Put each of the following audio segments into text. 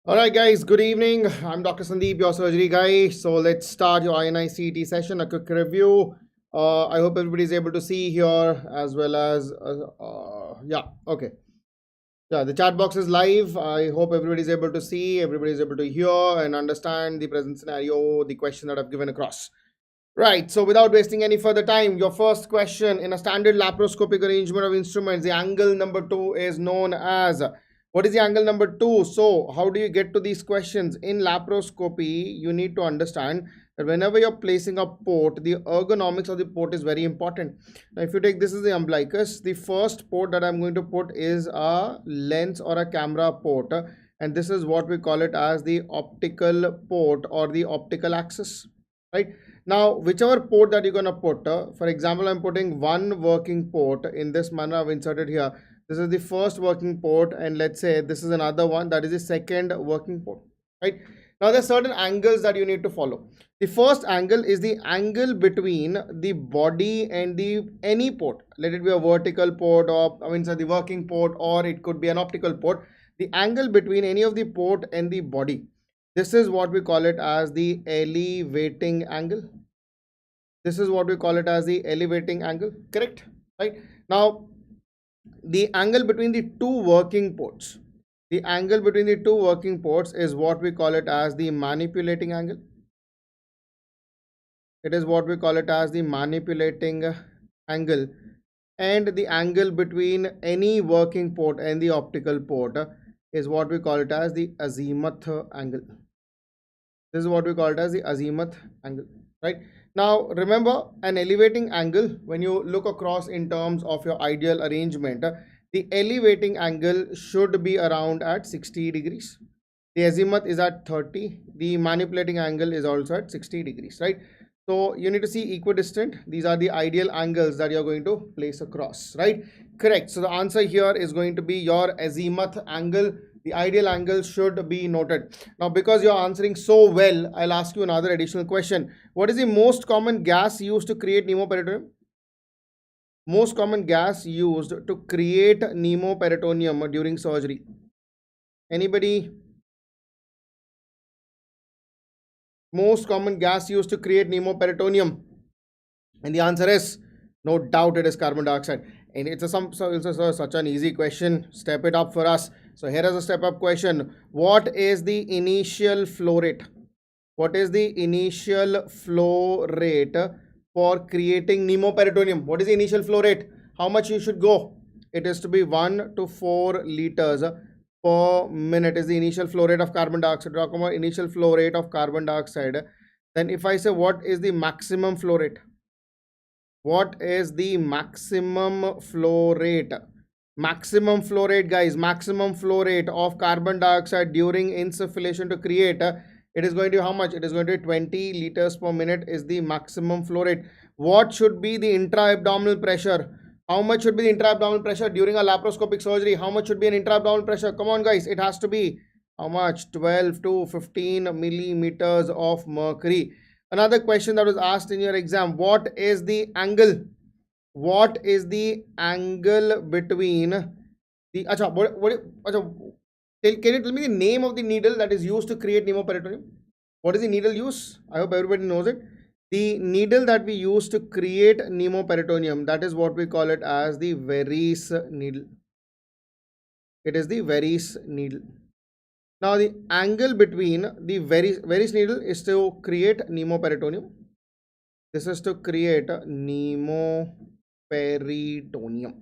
All right, guys, good evening. I'm Dr. Sandeep, your surgery guy. So let's start your INI-CET session, a quick review. I hope everybody is able to see here as well as, yeah, okay. Yeah, the chat box is live. I hope everybody is able to see, everybody is able to hear and understand the present scenario, the question that I've given across. Right, so without wasting any further time, your first question: in a standard laparoscopic arrangement of instruments, the angle number 2 is known as, what is the angle number 2? So how do you get to these questions? In laparoscopy, you need to understand that whenever you're placing a port, the ergonomics of the port is very important. Now if you take, this is the umbilicus, the first port that I'm going to put is a lens or a camera port, and this is what we call it as the optical port or the optical axis, right? Now whichever port that you're going to put, for example, I'm putting one working port in this manner. I've inserted here, this is the first working port, and let's say this is another one, that is the second working port, right? Now there's certain angles that you need to follow. The first angle is the angle between the body and the any port. Let it be a vertical port, or the working port, or it could be an optical port. The angle between any of the port and the body, this is what we call it as the elevating angle. This is what we call it as the elevating angle, correct? Right? Now the angle between the two working ports, the angle between the two working ports is what we call it as the manipulating angle. It is what we call it as the manipulating angle. And the angle between any working port and the optical port is what we call it as the azimuth angle. This is what we call it as the azimuth angle, right? Now remember, an elevating angle, when you look across in terms of your ideal arrangement, the elevating angle should be around at 60 degrees. The azimuth is at 30. The manipulating angle is also at 60 degrees, right? So you need to see equidistant. These are the ideal angles that you're going to place across, right? Correct. So the answer here is going to be your azimuth angle. The ideal angle should be noted. Now because you're answering so well, I'll ask you another additional question. What is the most common gas used to create pneumoperitoneum? Most common gas used to create pneumoperitoneum during surgery. Anybody? Most common gas used to create pneumoperitoneum, and the answer is, no doubt, it is carbon dioxide. And it's such an easy question. Step it up for us. So here is a step up question. What is the initial flow rate? What is the initial flow rate for creating pneumoperitoneum? What is the initial flow rate? How much you should go? It is to be 1 to 4 liters per minute is the initial flow rate of carbon dioxide. Talk about initial flow rate of carbon dioxide. Then if I say, what is the maximum flow rate? What is the maximum flow rate? Maximum flow rate, guys, maximum flow rate of carbon dioxide during insufflation to create, it is going to be how much? It is going to be 20 liters per minute is the maximum flow rate. What should be the intra-abdominal pressure? How much should be the intra-abdominal pressure during a laparoscopic surgery? How much should be an intra-abdominal pressure? Come on, guys, it has to be how much? 12 to 15 millimeters of mercury. Another question that was asked in your exam: what is the angle? What is the angle between the can you tell me the name of the needle that is used to create pneumoperitoneum? What is the needle use? I hope everybody knows it. The needle that we use to create pneumoperitoneum, that is what we call it as the Varicose needle. It is the Varicose needle. Now the angle between the Varicose needle is to create pneumoperitoneum. This is to create pneumoperitoneum.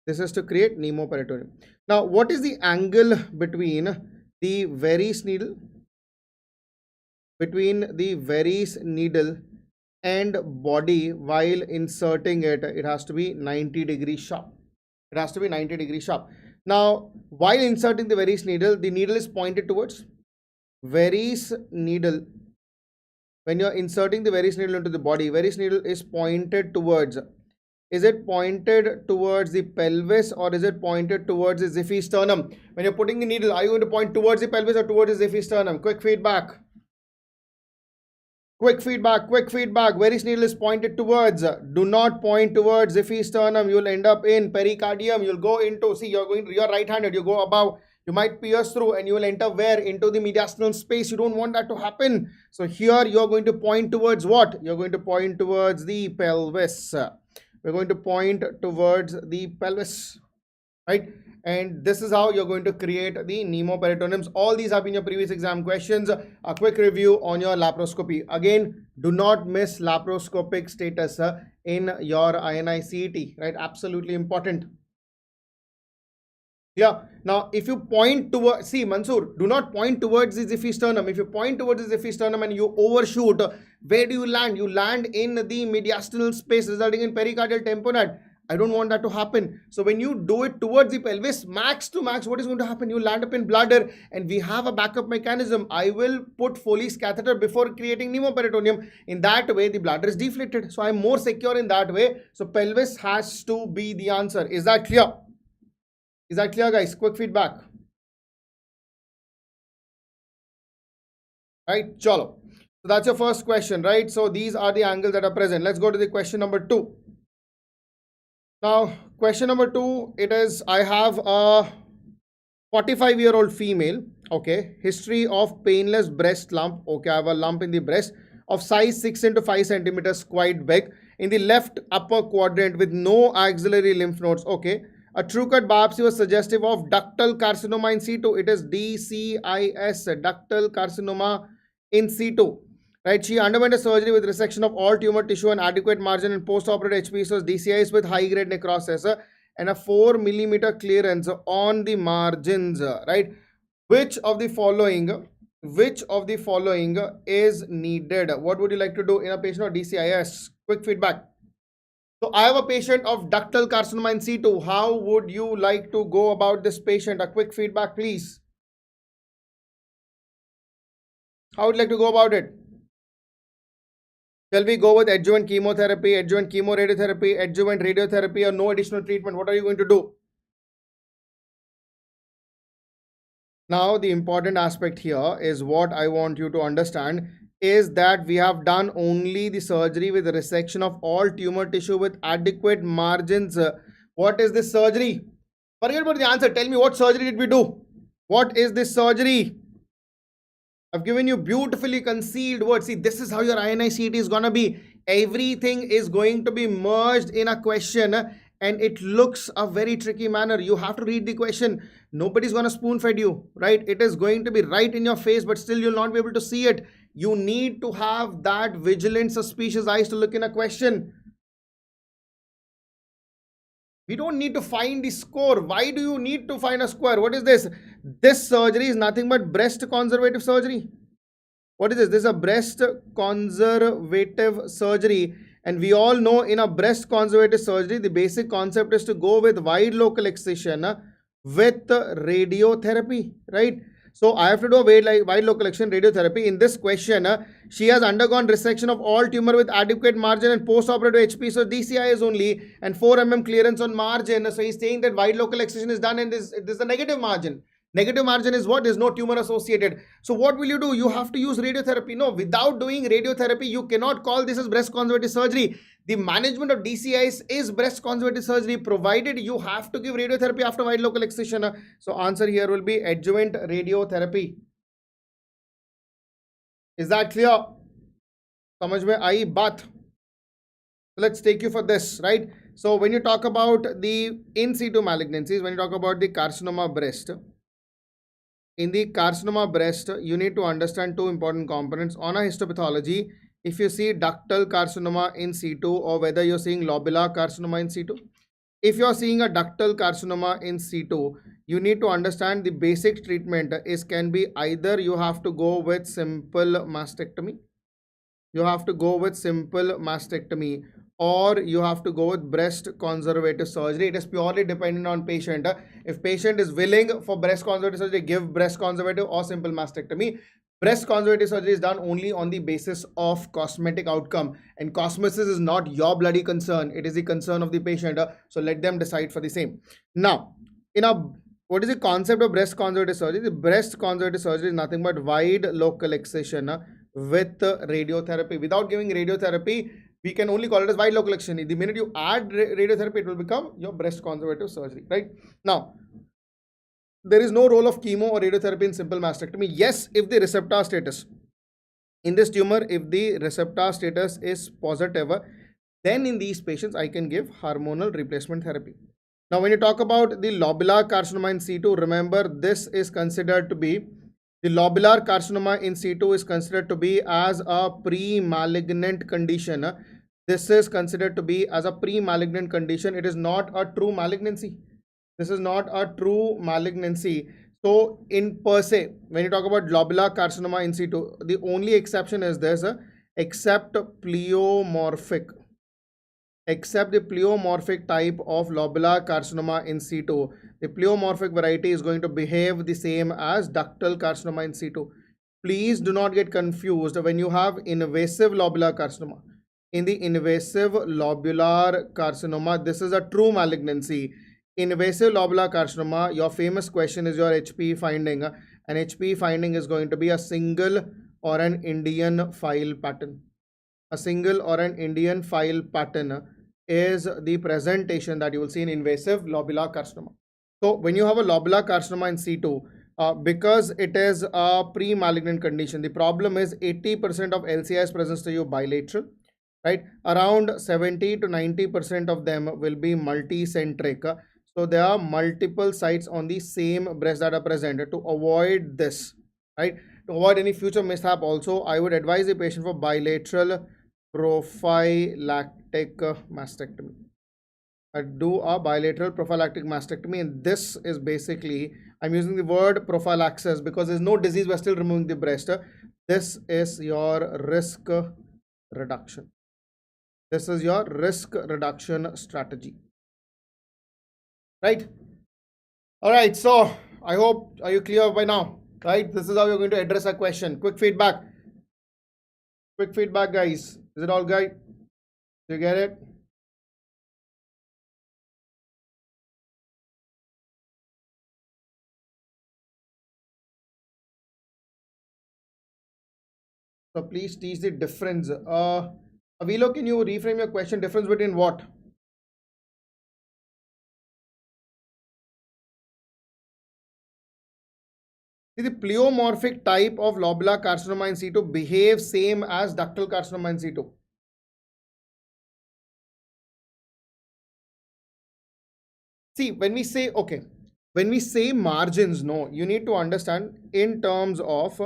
This is to create pneumoperitoneum. Now what is the angle between the Varicose needle, and body while inserting it? It has to be 90 degrees sharp. It has to be 90 degrees sharp. Now while inserting the Varicose needle, the needle is pointed towards Varicose needle. When you're inserting the Varicose needle into the body, Varicose needle is pointed towards, is it pointed towards the pelvis or is it pointed towards the xiphisternum? When you're putting the needle, are you going to point towards the pelvis or towards the xiphisternum? Quick feedback. Quick feedback. Varicose needle is pointed towards. Do not point towards xiphisternum. You'll end up in pericardium. You'll go into, see, you're right-handed. You go above You might pierce through and you will enter where? Into the mediastinal space. You don't want that to happen. So here you're going to point towards what? You're going to point towards the pelvis. We're going to point towards the pelvis, right? And this is how you're going to create the pneumoperitoniums. All these have been your previous exam questions. A quick review on your laparoscopy. Again, do not miss laparoscopic status in your INI-CET, right? Absolutely important. Yeah. Now, if you point towards, see, Mansoor, do not point towards the xiphisternum. If you point towards the xiphisternum and you overshoot, where do you land? You land in the mediastinal space, resulting in pericardial tamponade. I don't want that to happen. So when you do it towards the pelvis, max to max, what is going to happen? You land up in bladder, and we have a backup mechanism. I will put Foley's catheter before creating pneumoperitoneum. In that way, the bladder is deflated. So I'm more secure in that way. So pelvis has to be the answer. Is that clear? Is that clear, guys? Quick feedback. Right, chalo. So that's your first question, right? So these are the angles that are present. Let's go to the question number 2. Now, question number 2, it is, I have a 45-year-old female, okay, history of painless breast lump, okay, I have a lump in the breast of size 6 into 5 centimeters, quite big, in the left upper quadrant with no axillary lymph nodes, okay. A true cut biopsy was suggestive of ductal carcinoma in situ. It is DCIS, ductal carcinoma in situ. Right, she underwent a surgery with resection of all tumor tissue and adequate margin and post-operative HPs was DCIS with high-grade necrosis and a 4 millimeter clearance on the margins. Right, which of the following is needed? What would you like to do in a patient of DCIS? Quick feedback. So I have a patient of ductal carcinoma in situ. How would you like to go about this patient? A quick feedback, please. How would you like to go about it? Shall we go with adjuvant chemotherapy, adjuvant chemoradiotherapy, adjuvant radiotherapy, or no additional treatment? What are you going to do? Now, the important aspect here is what I want you to understand is that we have done only the surgery with the resection of all tumor tissue with adequate margins. What is this surgery? Forget about the answer. Tell me, what surgery did we do? What is this surgery? I've given you beautifully concealed words. See, this is how your INI-CET is going to be. Everything is going to be merged in a question and it looks a very tricky manner. You have to read the question. Nobody's going to spoon feed you, right? It is going to be right in your face, but still you'll not be able to see it. You need to have that vigilant, suspicious eyes to look in a question. We don't need to find the score. Why do you need to find a square? What is this? This surgery is nothing but breast conservative surgery. What is this? This is a breast conservative surgery. And we all know in a breast conservative surgery, the basic concept is to go with wide local excision with radiotherapy, right? So I have to do a wide local excision radiotherapy. In this question, she has undergone resection of all tumor with adequate margin and post-operative HP. So DCI is only and 4 mm clearance on margin. So he's saying that wide local excision is done and this is a negative margin. Negative margin is what? There's no tumor associated. So what will you do? You have to use radiotherapy. No, without doing radiotherapy, you cannot call this as breast conservative surgery. The management of DCIs is breast conservative surgery, provided you have to give radiotherapy after wide local excision. So answer here will be adjuvant radiotherapy. Is that clear? Samajh mein aayi baat? Let's take you for this, right? So when you talk about the in situ malignancies, when you talk about the carcinoma breast, in the carcinoma breast, you need to understand two important components. On a histopathology, if you see ductal carcinoma in situ or whether you're seeing lobular carcinoma in situ, if you're seeing a ductal carcinoma in situ, you need to understand the basic treatment can be either you have to go with simple mastectomy, or you have to go with breast conservative surgery. It is purely dependent on patient. If patient is willing for breast conservative surgery, give breast conservative or simple mastectomy. Breast conservative surgery is done only on the basis of cosmetic outcome, and cosmesis is not your bloody concern. It is the concern of the patient. So let them decide for the same. Now, what is the concept of breast conservative surgery? The breast conservative surgery is nothing but wide local excision with radiotherapy. Without giving radiotherapy, we can only call it as wide local excision. The minute you add radiotherapy, it will become your breast conservative surgery, right? Now, there is no role of chemo or radiotherapy in simple mastectomy. Yes, if the receptor status in this tumor, if the receptor status is positive, then in these patients I can give hormonal replacement therapy. Now, when you talk about the lobular carcinoma in situ, remember this is considered to be, the lobular carcinoma in situ is considered to be as a pre-malignant condition. This is considered to be as a pre-malignant condition. It is not a true malignancy. This is not a true malignancy. So in per se, when you talk about lobular carcinoma in situ, the only exception is this, except the pleomorphic type of lobular carcinoma in situ. The pleomorphic variety is going to behave the same as ductal carcinoma in situ. Please do not get confused when you have invasive lobular carcinoma. In the invasive lobular carcinoma, this is a true malignancy. Invasive lobular carcinoma, your famous question is your HPE finding. An HPE finding is going to be a single or an Indian file pattern. A single or an Indian file pattern is the presentation that you will see in invasive lobular carcinoma. So when you have a lobular carcinoma in situ, because it is a pre-malignant condition, the problem is 80% of LCIs presents to you bilateral, right? Around 70 to 90% of them will be multicentric. So there are multiple sites on the same breast that are present. To avoid this, right, to avoid any future mishap also, I would advise the patient for bilateral prophylactic mastectomy. Do a bilateral prophylactic mastectomy, and this is basically, I'm using the word prophylaxis because there's no disease, we're still removing the breast. This is your risk reduction. This is your risk reduction strategy. Right? All right, so I hope, are you clear by now? Right? This is how you're going to address a question. Quick feedback. Quick feedback, guys. Is it all right? Do you get it? So please teach the difference. Avilo, can you reframe your question? Difference between what? The pleomorphic type of lobular carcinoma in situ behaves same as ductal carcinoma in situ. See, when we say, okay, when we say margins, no, you need to understand in terms of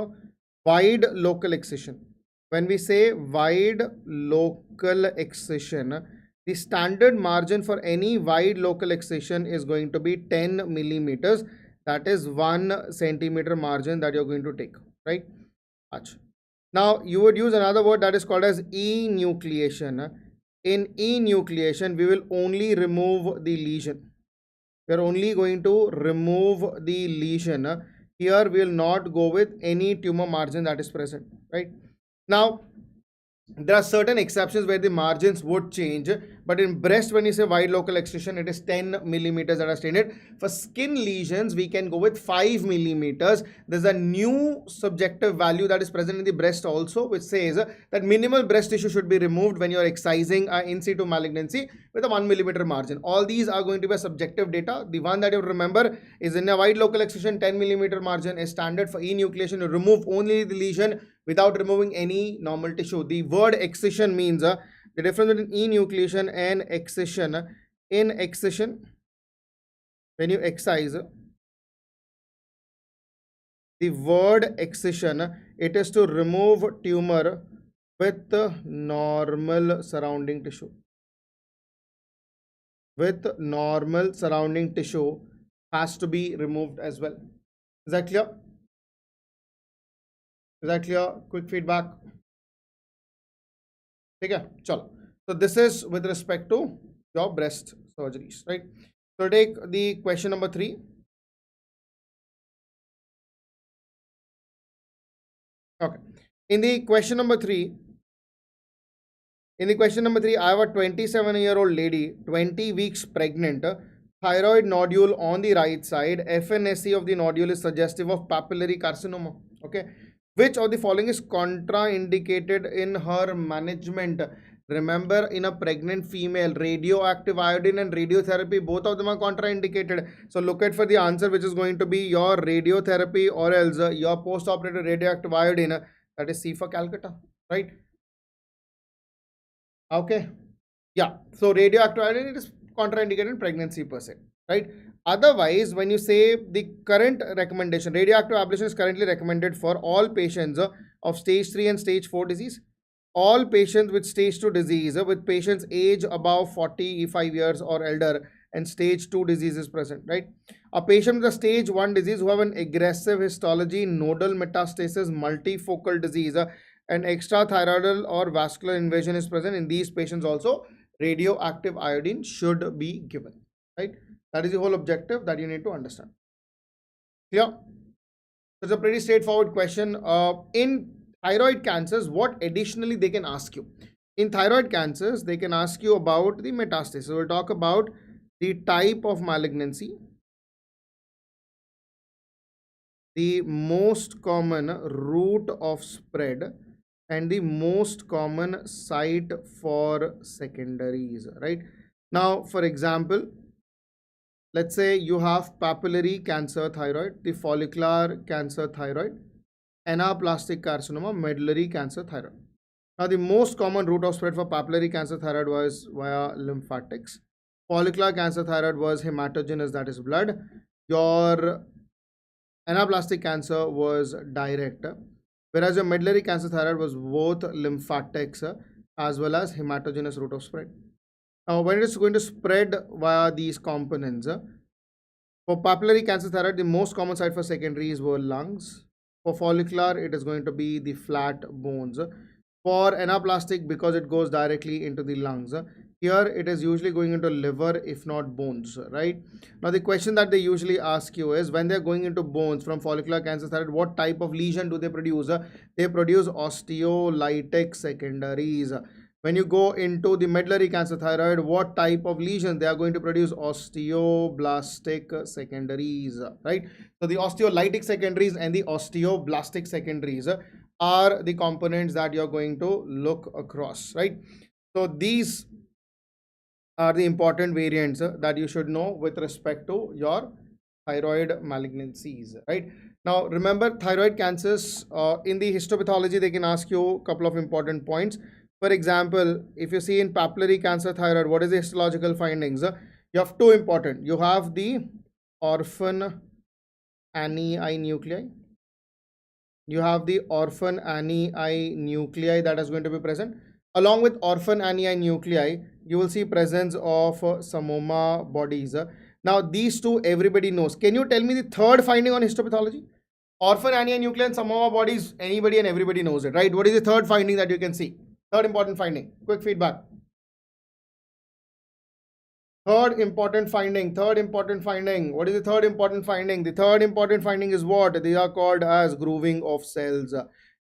wide local excision. When we say wide local excision, the standard margin for any wide local excision is going to be 10 millimeters. That is 1 centimeter margin that you're going to take, right? Now you would use another word that is called as enucleation. In enucleation, we will only remove the lesion. We are only going to remove the lesion. Here we will not go with any tumor margin that is present, right? Now there are certain exceptions where the margins would change, but in breast, when you say wide local excision, it is 10 millimeters that are stated. For skin lesions, we can go with 5 millimeters. There's a new subjective value that is present in the breast also, which says that minimal breast tissue should be removed when you're excising in situ malignancy with a 1 millimeter margin. All these are going to be a subjective data. The one that you remember is in a wide local excision, 10 millimeter margin is standard. For enucleation, you remove only the lesion without removing any normal tissue. The word excision means the difference between enucleation and excision. In excision, when you excise, the word excision, it is to remove tumor with normal surrounding tissue. With normal surrounding tissue has to be removed as well. Is that clear? Is that clear? Quick feedback. Okay, chalo. So this is with respect to your breast surgeries, right? So take the question number 3. Okay. In the question number 3, I have a 27-year-old lady, 20 weeks pregnant, thyroid nodule on the right side. FNSE of the nodule is suggestive of papillary carcinoma. Okay. Which of the following is contraindicated in her management? Remember, in a pregnant female, radioactive iodine and radiotherapy, both of them are contraindicated. So look at for the answer, which is going to be your radiotherapy or else your post-operative radioactive iodine. That is C for Calcutta, right? Okay. Yeah. So radioactive iodine, it is contraindicated in pregnancy per se, right? Otherwise, when you say the current recommendation, radioactive ablation is currently recommended for all patients of stage 3 and stage 4 disease, all patients with stage 2 disease, with patients age above 45 years or elder, and stage 2 disease is present, right? A patient with a stage 1 disease who have an aggressive histology, nodal metastasis, multifocal disease, and extrathyroidal or vascular invasion is present. In these patients also, radioactive iodine should be given, right? That is the whole objective that you need to understand. Clear? It's a pretty straightforward question. In thyroid cancers, what additionally they can ask you? In thyroid cancers, they can ask you about the metastasis. So we'll talk about the type of malignancy, the most common route of spread, and the most common site for secondaries, right? Now, for example, let's say you have papillary cancer thyroid, the follicular cancer thyroid, anaplastic carcinoma, medullary cancer thyroid. Now, the most common route of spread for papillary cancer thyroid was via lymphatics. Follicular cancer thyroid was hematogenous, that is blood. Your anaplastic cancer was direct, whereas your medullary cancer thyroid was both lymphatics as well as hematogenous route of spread. Now, when it is going to spread via these components, for papillary cancer thyroid, the most common site for secondaries were lungs. For follicular, it is going to be the flat bones. For anaplastic, because it goes directly into the lungs, here it is usually going into liver, if not bones, right? Now, the question that they usually ask you is, when they're going into bones from follicular cancer thyroid, what type of lesion do they produce? They produce osteolytic secondaries. When you go into the medullary cancer thyroid, what type of lesion? They are going to produce osteoblastic secondaries, right? So the osteolytic secondaries and the osteoblastic secondaries are the components that you're going to look across, right? So these are the important variants that you should know with respect to your thyroid malignancies, right? Now, remember, thyroid cancers, in the histopathology, they can ask you a couple of important points. For example, if you see in papillary cancer thyroid, what is the histological findings? You have two important. You have the orphan ani nuclei. You have the orphan ani nuclei that is going to be present. Along with orphan ani nuclei, you will see presence of samoma bodies. Now, these two everybody knows. Can you tell me the third finding on histopathology? Orphan ani nuclei and samoma bodies, anybody and everybody knows it, right? What is the third finding that you can see? Third important finding. Quick feedback. Third important finding. What is the third important finding? The third important finding is what? They are called as grooving of cells.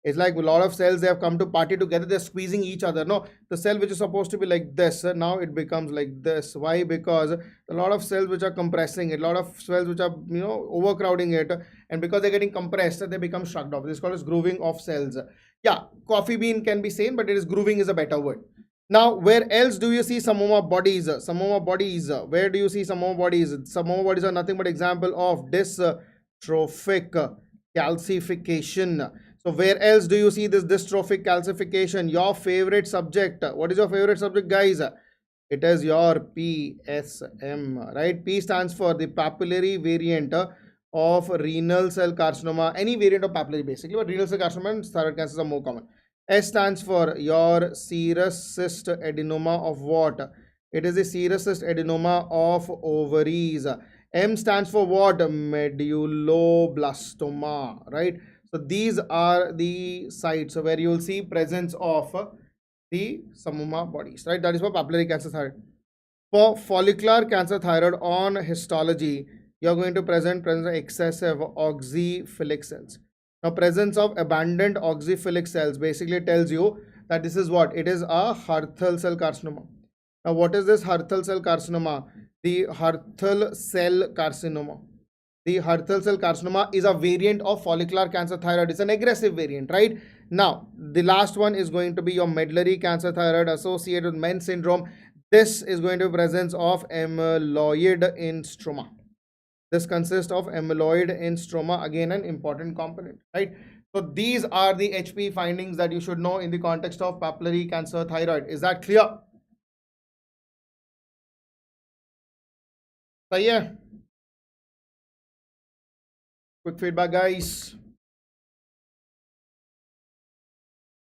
It's like a lot of cells, they have come to party together, they're squeezing each other. No, the cell which is supposed to be like this, now it becomes like this. Why? Because a lot of cells which are compressing it, a lot of cells which are, overcrowding it, and because they're getting compressed, they become shrugged off. This is called as grooving of cells. Yeah, coffee bean can be same, but it is grooving is a better word. Now, where else do you see samoma bodies? Where do you see samoma bodies? Samoma bodies are nothing but example of dystrophic calcification. So where else do you see this dystrophic calcification? Your favorite subject. What is your favorite subject, guys? It is your PSM, right? P stands for the papillary variant of renal cell carcinoma. Any variant of papillary basically, but renal cell carcinoma and thyroid cancers are more common. S stands for your serous cyst adenoma of what? It is the serous cyst adenoma of ovaries. M stands for what? Medulloblastoma, right? So these are the sites where you will see presence of the samoma bodies, right? That is for papillary cancer thyroid. For follicular cancer thyroid on histology, you are going to present excessive oxyphilic cells. Now, presence of abundant oxyphilic cells basically tells you that this is what? It is a Hürthle cell carcinoma. Now, what is this Hürthle cell carcinoma? The Hürthle cell carcinoma. The Hürthle cell carcinoma is a variant of follicular cancer thyroid. It's an aggressive variant, right? Now, the last one is going to be your medullary cancer thyroid associated with Men's syndrome. This is going to be presence of amyloid in stroma. This consists of amyloid in stroma, again an important component, right? So these are the HP findings that you should know in the context of papillary cancer thyroid. Is that clear? So yeah, quick feedback, guys.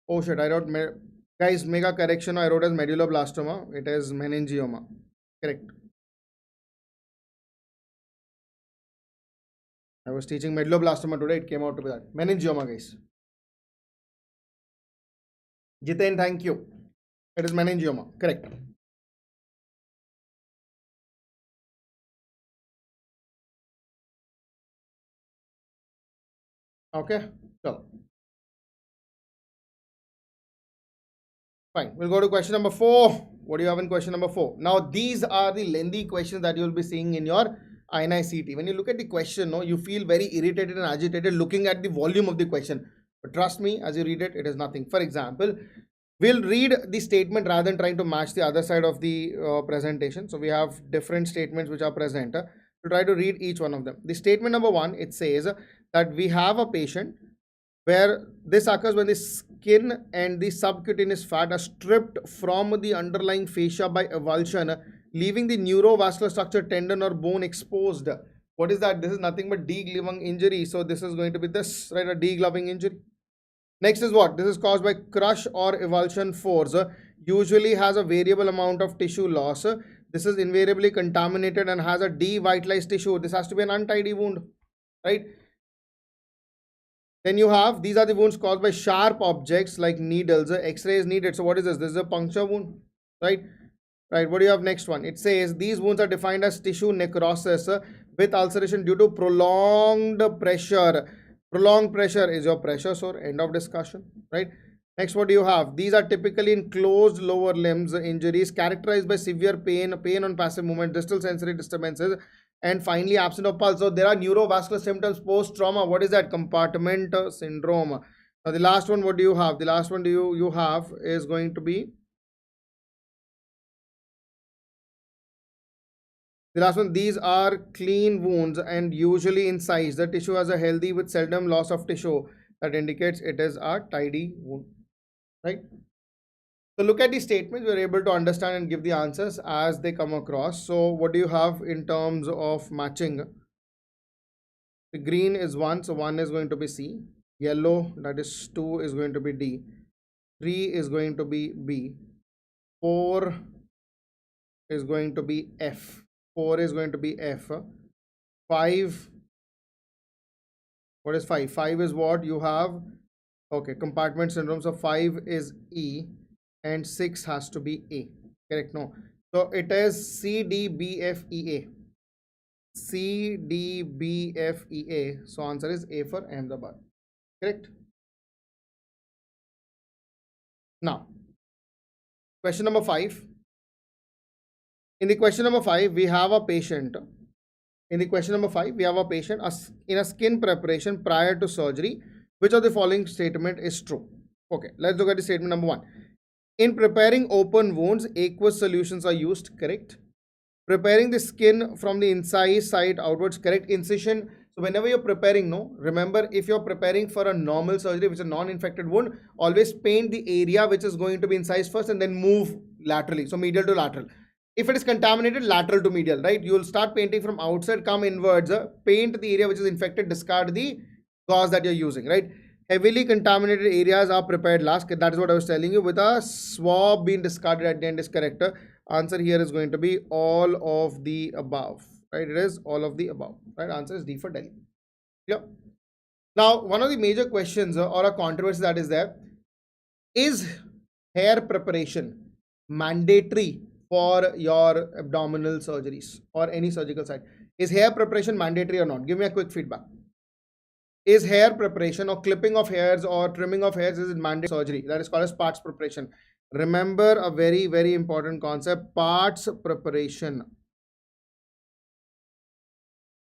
Oh shit, I wrote, guys, mega correction, I wrote as medulloblastoma. It is meningioma. Correct. I was teaching medulloblastoma today. It came out to be that. Meningioma, guys. Jiten, thank you. It is meningioma. Correct. Okay. So, fine. We'll go to question number 4. What do you have in question number 4? Now, these are the lengthy questions that you'll be seeing in your INI-CET. When you look at the question, no, you feel very irritated and agitated looking at the volume of the question. But trust me, as you read it, it is nothing. For example, we'll read the statement rather than trying to match the other side of the presentation. So we have different statements which are present. To try to read each one of them. The statement number 1, it says that we have a patient where this occurs when the skin and the subcutaneous fat are stripped from the underlying fascia by avulsion, leaving the neurovascular structure, tendon or bone exposed. What is that? This is nothing but degloving injury. So this is going to be this, right? A degloving injury. Next is what? This is caused by crush or avulsion force. Usually has a variable amount of tissue loss. This is invariably contaminated and has a devitalized tissue. This has to be an untidy wound, right? Then you have, these are the wounds caused by sharp objects like needles. X-ray is needed. So what is this? This is a puncture wound, right? Right. What do you have next one? It says these wounds are defined as tissue necrosis with ulceration due to prolonged pressure. Prolonged pressure is your pressure sore. End of discussion, right? Next, what do you have? These are typically in closed lower limbs injuries characterized by severe pain, pain on passive movement, distal sensory disturbances, and finally absence of pulse. So there are neurovascular symptoms post-trauma. What is that? Compartment syndrome. Now the last one, what do you have? The last one you have is going to be the last one. These are clean wounds and usually in size. The tissue has a healthy with seldom loss of tissue. That indicates it is a tidy wound, right? So look at the statements. We're able to understand and give the answers as they come across. So what do you have in terms of matching? The green is 1, so 1 is going to be C. Yellow, that is 2, is going to be D. 3 is going to be B. 4 is going to be F. 4 is going to be F. 5, what is 5? 5 is what you have? Okay, compartment syndrome. So 5 is E and 6 has to be A. Correct? No. So it is C, D, B, F, E, A. C, D, B, F, E, A. So answer is A for Ahmedabad. Correct? Now, question number 5. In the question number 5, we have a patient. In the question number 5, we have a patient in a skin preparation prior to surgery. Which of the following statement is true? Okay, let's look at the statement number 1. In preparing open wounds, aqueous solutions are used. Correct. Preparing the skin from the inside side outwards. Correct. Incision. So whenever you're preparing, no, remember, if you're preparing for a normal surgery, which is a non-infected wound, always paint the area which is going to be incised first and then move laterally. So medial to lateral. If it is contaminated, lateral to medial, right? You will start painting from outside, come inwards, paint the area which is infected, discard the gauze that you're using, right? Heavily contaminated areas are prepared last. That is what I was telling you. With a swab being discarded at the end is correct. Answer here is going to be all of the above, right? It is all of the above, right? Answer is D for Delhi. Yeah. Now, one of the major questions or a controversy that is there is hair preparation mandatory for your abdominal surgeries or any surgical site. Is hair preparation mandatory or not? Give me a quick feedback. Is hair preparation or clipping of hairs or trimming of hairs is mandatory surgery? That is called as parts preparation. Remember a very, very important concept, parts preparation.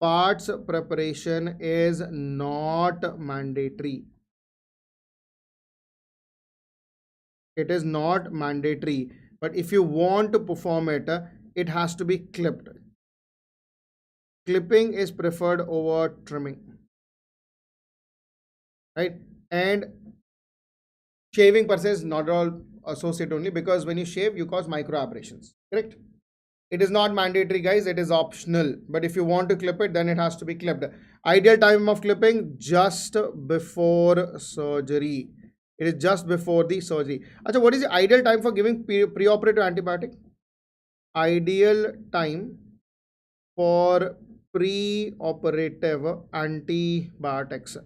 Parts preparation is not mandatory. It is not mandatory, but if you want to perform it, it has to be clipped. Clipping is preferred over trimming, right? And shaving per se is not at all associated only, because when you shave, you cause micro abrasions, correct? It is not mandatory, guys. It is optional. But if you want to clip it, then it has to be clipped. Ideal time of clipping just before surgery. It is just before the surgery. Achha, what is the ideal time for giving pre-operative antibiotic? Ideal time for pre-operative antibiotics.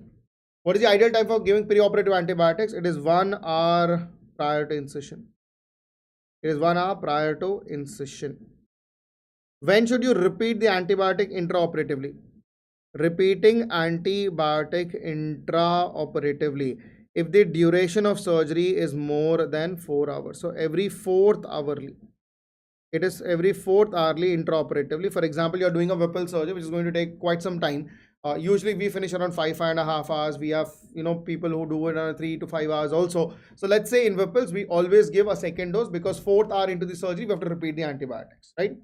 What is the ideal time for giving pre-operative antibiotics? It is 1 hour prior to incision. It is 1 hour prior to incision. When should you repeat the antibiotic intraoperatively? Repeating antibiotic intraoperatively if the duration of surgery is more than 4 hours. So every 4th hourly. It is every 4th hourly intraoperatively. For example, you are doing a Whipple surgery, which is going to take quite some time. Usually we finish around 5.5 hours. We have, people who do it around 3 to 5 hours also. So let's say in Whipples, we always give a second dose, because 4th hour into the surgery, we have to repeat the antibiotics, right?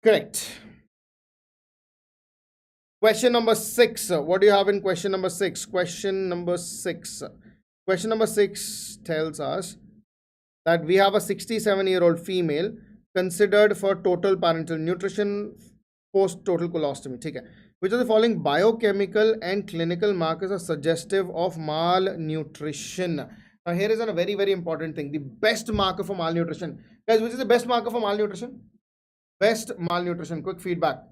Correct. Question number 6. What do you have in question number 6? Question number 6. Question number 6 tells us that we have a 67-year-old female considered for total parenteral nutrition post total colostomy. Okay. Which of the following biochemical and clinical markers are suggestive of malnutrition? Now here is a very, very important thing. The best marker for malnutrition. Guys, which is the best marker for malnutrition? Best malnutrition. Quick feedback.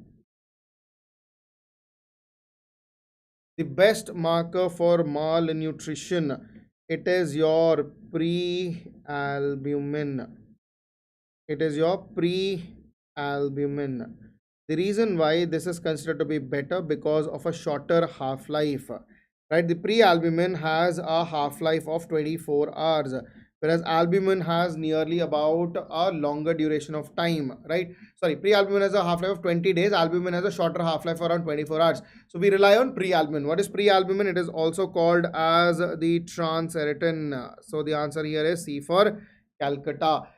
The best marker for malnutrition, it is your pre-albumin. It is your pre-albumin. The reason why this is considered to be better, because of a shorter half-life, right? The pre-albumin has a half-life of 24 hours, whereas albumin has nearly about a longer duration of time, right? Sorry, pre-albumin has a half-life of 20 days, albumin has a shorter half-life around 24 hours. So we rely on pre-albumin. What is pre-albumin? It is also called as the transertin. So the answer here is C for Calcutta.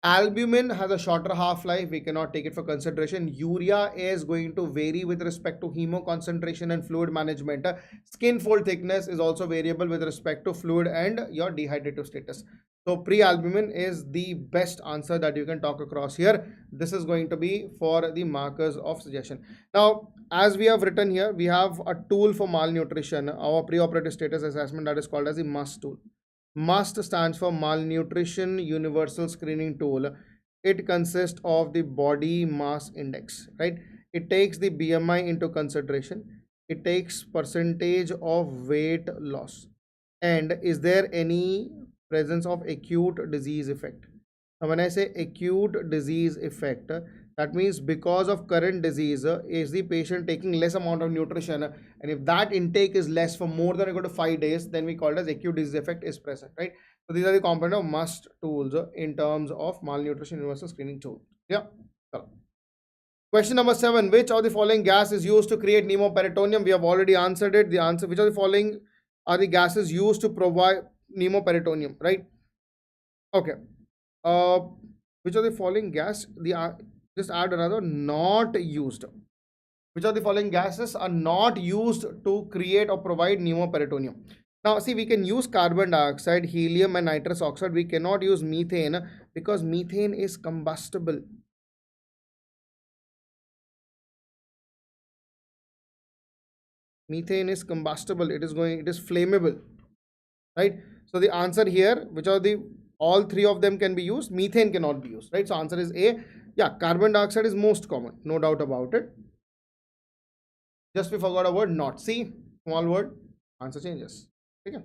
Albumin has a shorter half-life. We cannot take it for consideration. Urea is going to vary with respect to hemo concentration and fluid management. Skin fold thickness is also variable with respect to fluid and your dehydrative status. So pre-albumin is the best answer that you can talk across here. This is going to be for the markers of suggestion. Now, as we have written here, we have a tool for malnutrition, our pre-operative status assessment, that is called as the MUST tool. MUST stands for Malnutrition Universal Screening Tool. It consists of the body mass index, right? It takes the BMI into consideration. It takes percentage of weight loss. And is there any presence of acute disease effect? Now, when I say acute disease effect, that means because of current disease, is the patient taking less amount of nutrition, and if that intake is less for more than equal to 5 days, then we call it as acute disease effect is present, right? So these are the component of MUST tools in terms of malnutrition universal screening tool. Yeah. Question number 7. Which of the following gas is used to create pneumoperitoneum? We have already answered it. The answer, which of the following are the gases used to provide pneumoperitoneum, right? Okay. Which of the following gas, just add another, not used. Which of the following gases are not used to create or provide pneumoperitoneum? Now see, we can use carbon dioxide, helium and nitrous oxide. We cannot use methane because methane is combustible. Methane is combustible. It is flammable, right? So the answer here, which are the all three of them can be used, methane cannot be used, right? So answer is A. Yeah, carbon dioxide is most common, no doubt about it. Just we forgot a word, not. C, small word, answer changes. Okay.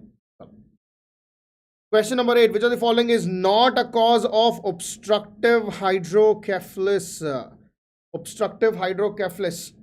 Question number 8. Which of the following is not a cause of obstructive hydrocephalus? Obstructive hydrocephalus,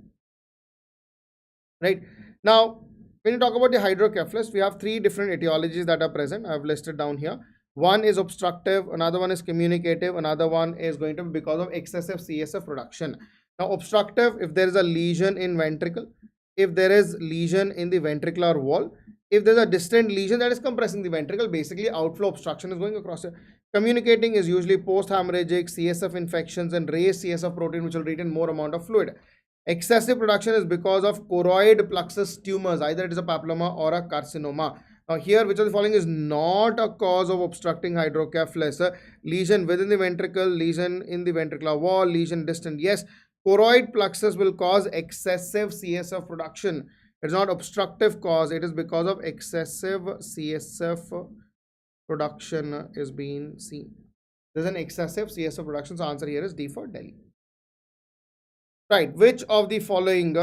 right? Now, when you talk about the hydrocephalus, we have 3 different etiologies that are present. I have listed down here. One is obstructive, another one is communicative, another one is going to be because of excessive CSF production. Now, obstructive, if there is a lesion in ventricle, if there is lesion in the ventricular wall, If there's a distant lesion that is compressing the ventricle, basically outflow obstruction is going across it. Communicating is usually post-hemorrhagic, CSF infections, and raised CSF protein, which will retain more amount of fluid. Excessive production is because of choroid plexus tumors, either it is a papilloma or a carcinoma. Now here, which of the following is not a cause of obstructing hydrocephalus? Lesion within the ventricle, lesion in the ventricular wall, lesion distant. Yes, choroid plexus will cause excessive CSF production. It's not obstructive cause, it is because of excessive CSF production is being seen. There's an excessive CSF production, so answer here is D for Delhi. Right, which of the following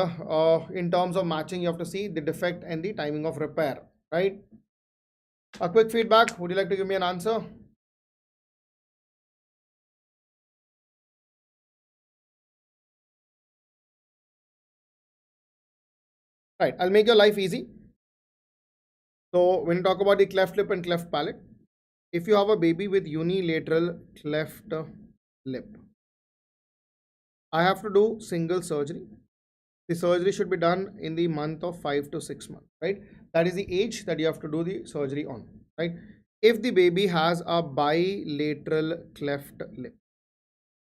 in terms of matching you have to see the defect and the timing of repair, right? A quick feedback, would you like to give me an answer? Right, I'll make your life easy. So when you talk about the cleft lip and cleft palate, if you have a baby with unilateral cleft lip, I have to do single surgery. The surgery should be done in the month of 5 to 6 months, right? That is the age that you have to do the surgery on, right? If the baby has a bilateral cleft lip,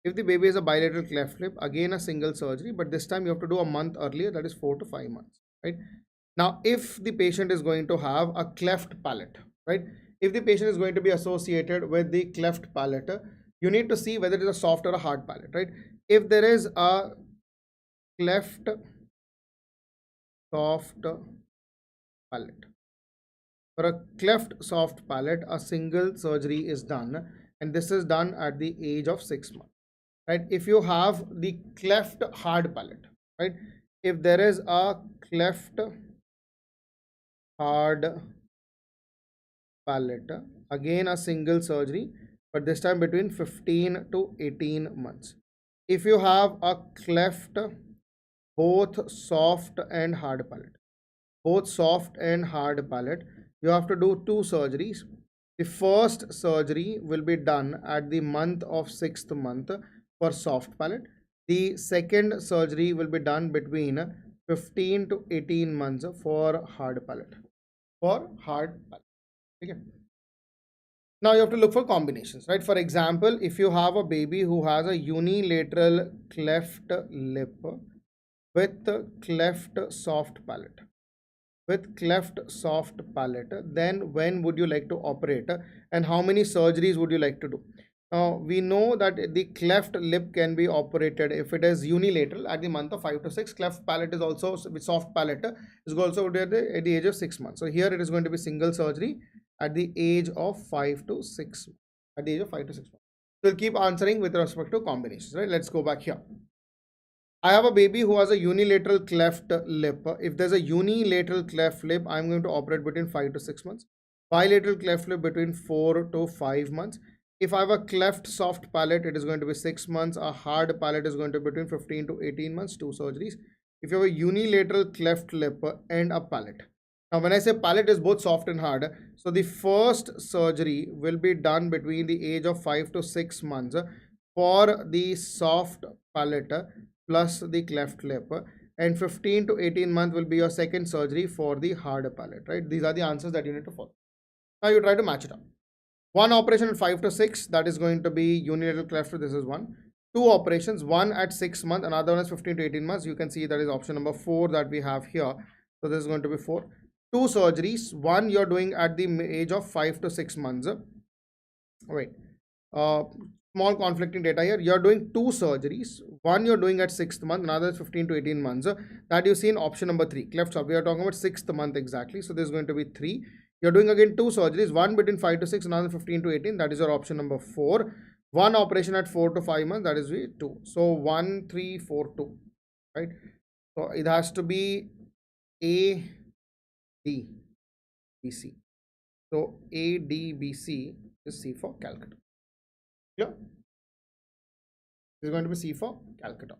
if the baby has a bilateral cleft lip, again a single surgery, but this time you have to do a month earlier, that is 4 to 5 months, right? Now, if the patient is going to have a cleft palate, right? If the patient is going to be associated with the cleft palate, you need to see whether it is a soft or a hard palate, right? If there is a cleft soft palate or a cleft soft palate, a single surgery is done, and this is done at the age of 6 months, right? If you have the cleft hard palate, right? If there is a cleft hard palate, again a single surgery, but this time between 15 to 18 months. If you have a cleft both soft and hard palate, both soft and hard palate, you have to do 2 surgeries. The first surgery will be done at the month of 6th month for soft palate. The second surgery will be done between 15 to 18 months for hard palate. For hard palate. Okay. Now you have to look for combinations, right? For example, if you have a baby who has a unilateral cleft lip with cleft soft palate, then when would you like to operate and how many surgeries would you like to do? Now we know that the cleft lip can be operated if it is unilateral at the month of 5 to 6. Cleft palate is also with soft palate is also at the age of 6 months. So here it is going to be single surgery at the age of 5 to 6 at the age of 5 to 6 months. So we'll keep answering with respect to combinations, right? Let's go back here. I have a baby who has a unilateral cleft lip. If there's a unilateral cleft lip, I'm going to operate between 5 to 6 months. Bilateral cleft lip between 4 to 5 months. If I have a cleft soft palate, it is going to be 6 months. A hard palate is going to be between 15 to 18 months, 2 surgeries. If you have a unilateral cleft lip and a palate. Now, when I say palate is both soft and hard, so the first surgery will be done between the age of 5 to 6 months for the soft palate plus the cleft lip, and 15 to 18 months will be your second surgery for the hard palate, right? These are the answers that you need to follow. Now you try to match it up. One operation at 5 to 6, that is going to be unilateral cleft. This is one. 2 operations, one at 6 months, another one is 15 to 18 months. You can see that is option number 4 that we have here. So this is going to be 4. 2 surgeries, one you're doing at the age of 5 to 6 months. Wait. Small conflicting data here. You're doing 2 surgeries, one you're doing at 6th month, another is 15 to 18 months. That you see in option number 3, cleft soft. We are talking about 6th month exactly, so this is going to be 3. You're doing again 2 surgeries, one between 5 to 6, another 15 to 18. That is your option number 4. One operation at 4 to 5 months, that is 2. So 1 3 4 2, right? So it has to be A D B C. So A D B C is C for Calcutta. Yeah, this is going to be C for Calcutta.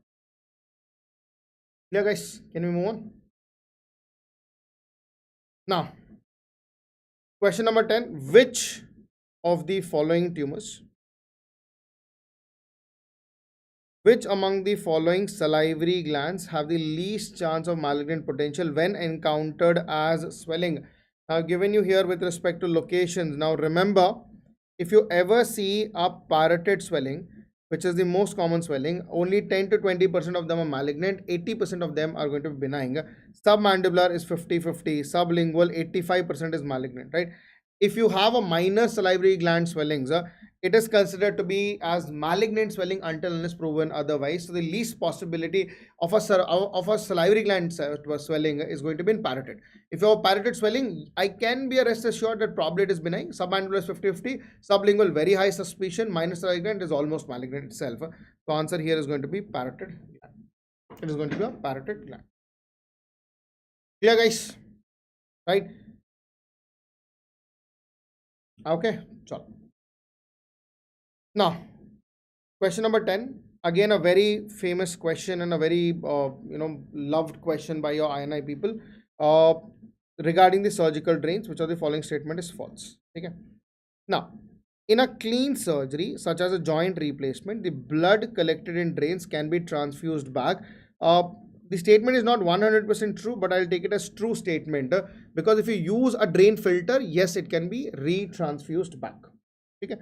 Clear, guys? Can we move on? Now, question number 10. Which of the following tumors, which among the following salivary glands have the least chance of malignant potential when encountered as swelling? I've given you here with respect to locations. Now remember, if you ever see a parotid swelling, which is the most common swelling, only 10 to 20% of them are malignant, 80% of them are going to be benign. Submandibular is 50-50, sublingual 85% is malignant, right? If you have a minor salivary gland swellings, it is considered to be as malignant swelling until unless proven otherwise. So the least possibility of a salivary gland swelling is going to be in parotid. If you have parotid swelling, I can be rest assured that probably it is benign. Submandibular is 50-50, sublingual very high suspicion, minor salivary gland is almost malignant itself. So answer here is going to be parotid gland. It is going to be a parotid gland. Clear, guys? Right? Okay, chalo. Now, question number 10. Again, a very famous question and a very loved question by your INI people regarding the surgical drains, which are the following statement is false. Okay. Now, in a clean surgery, such as a joint replacement, the blood collected in drains can be transfused back. The statement is not 100% true, but I'll take it as true statement because if you use a drain filter, yes, it can be retransfused back. Okay.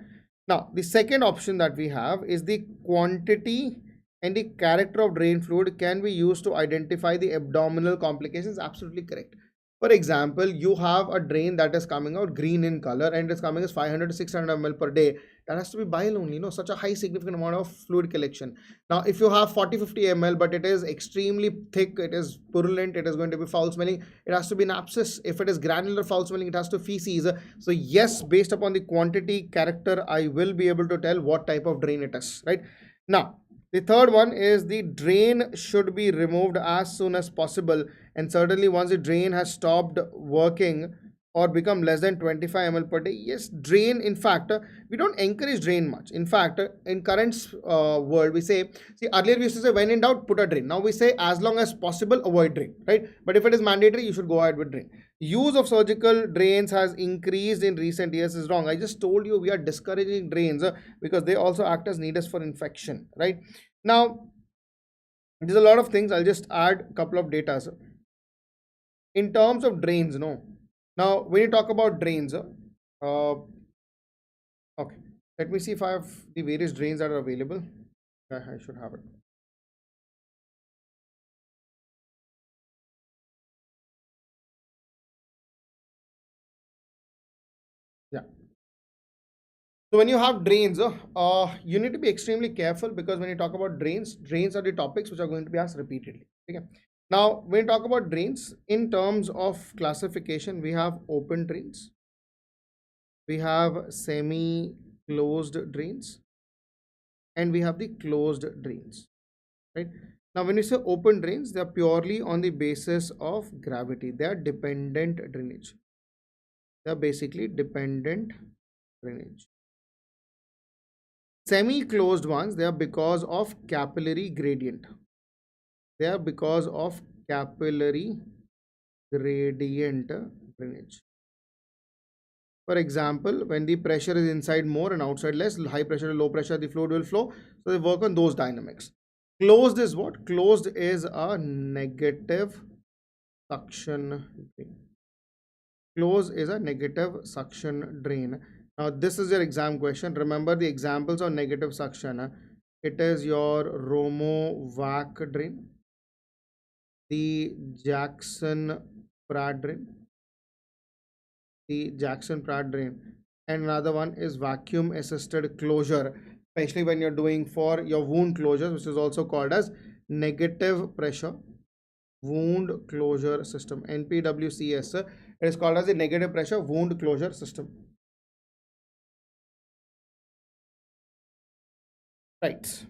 Now, the second option that we have is the quantity and the character of drain fluid can be used to identify the abdominal complications. Absolutely correct. For example, you have a drain that is coming out green in color and it is coming as 500 to 600 ml per day. That has to be bile only, such a high significant amount of fluid collection. Now, if you have 40-50 ml, but it is extremely thick, it is purulent, it is going to be foul smelling, it has to be an abscess. If it is granular foul smelling, it has to feces. So yes, based upon the quantity character, I will be able to tell what type of drain it is, right? Now, the third one is the drain should be removed as soon as possible, and certainly once the drain has stopped working or become less than 25 ml per day. Yes, drain, in fact, we don't encourage drain much. In fact, in current world, we say, see, earlier we used to say when in doubt, put a drain. Now we say as long as possible, avoid drain, right? But if it is mandatory, you should go ahead with drain. Use of surgical drains has increased in recent years is wrong. I just told you we are discouraging drains because they also act as needles for infection, right? Now, there's a lot of things. I'll just add a couple of data. In terms of drains, now when you talk about drains, okay, let me see if I have the various drains that are available. I should have it. Yeah. So when you have drains, you need to be extremely careful because when you talk about drains are the topics which are going to be asked repeatedly. Okay. Now, when you talk about drains, in terms of classification, we have open drains, we have semi-closed drains, and we have the closed drains, right? Now, when you say open drains, they are purely on the basis of gravity. They are dependent drainage. They are basically dependent drainage. Semi-closed ones, they are because of capillary gradient. They are because of capillary gradient drainage. For example, when the pressure is inside more and outside less, high pressure to low pressure, the fluid will flow. So they work on those dynamics. Closed is what? Closed is a negative suction drain. Closed is a negative suction drain. Now, this is your exam question. Remember the examples of negative suction. It is your Romo-Vac drain, the Jackson-Pratt drain, and another one is vacuum assisted closure, especially when you're doing for your wound closures, which is also called as negative pressure wound closure system, NPWCS. It is called as the negative pressure wound closure system. Right.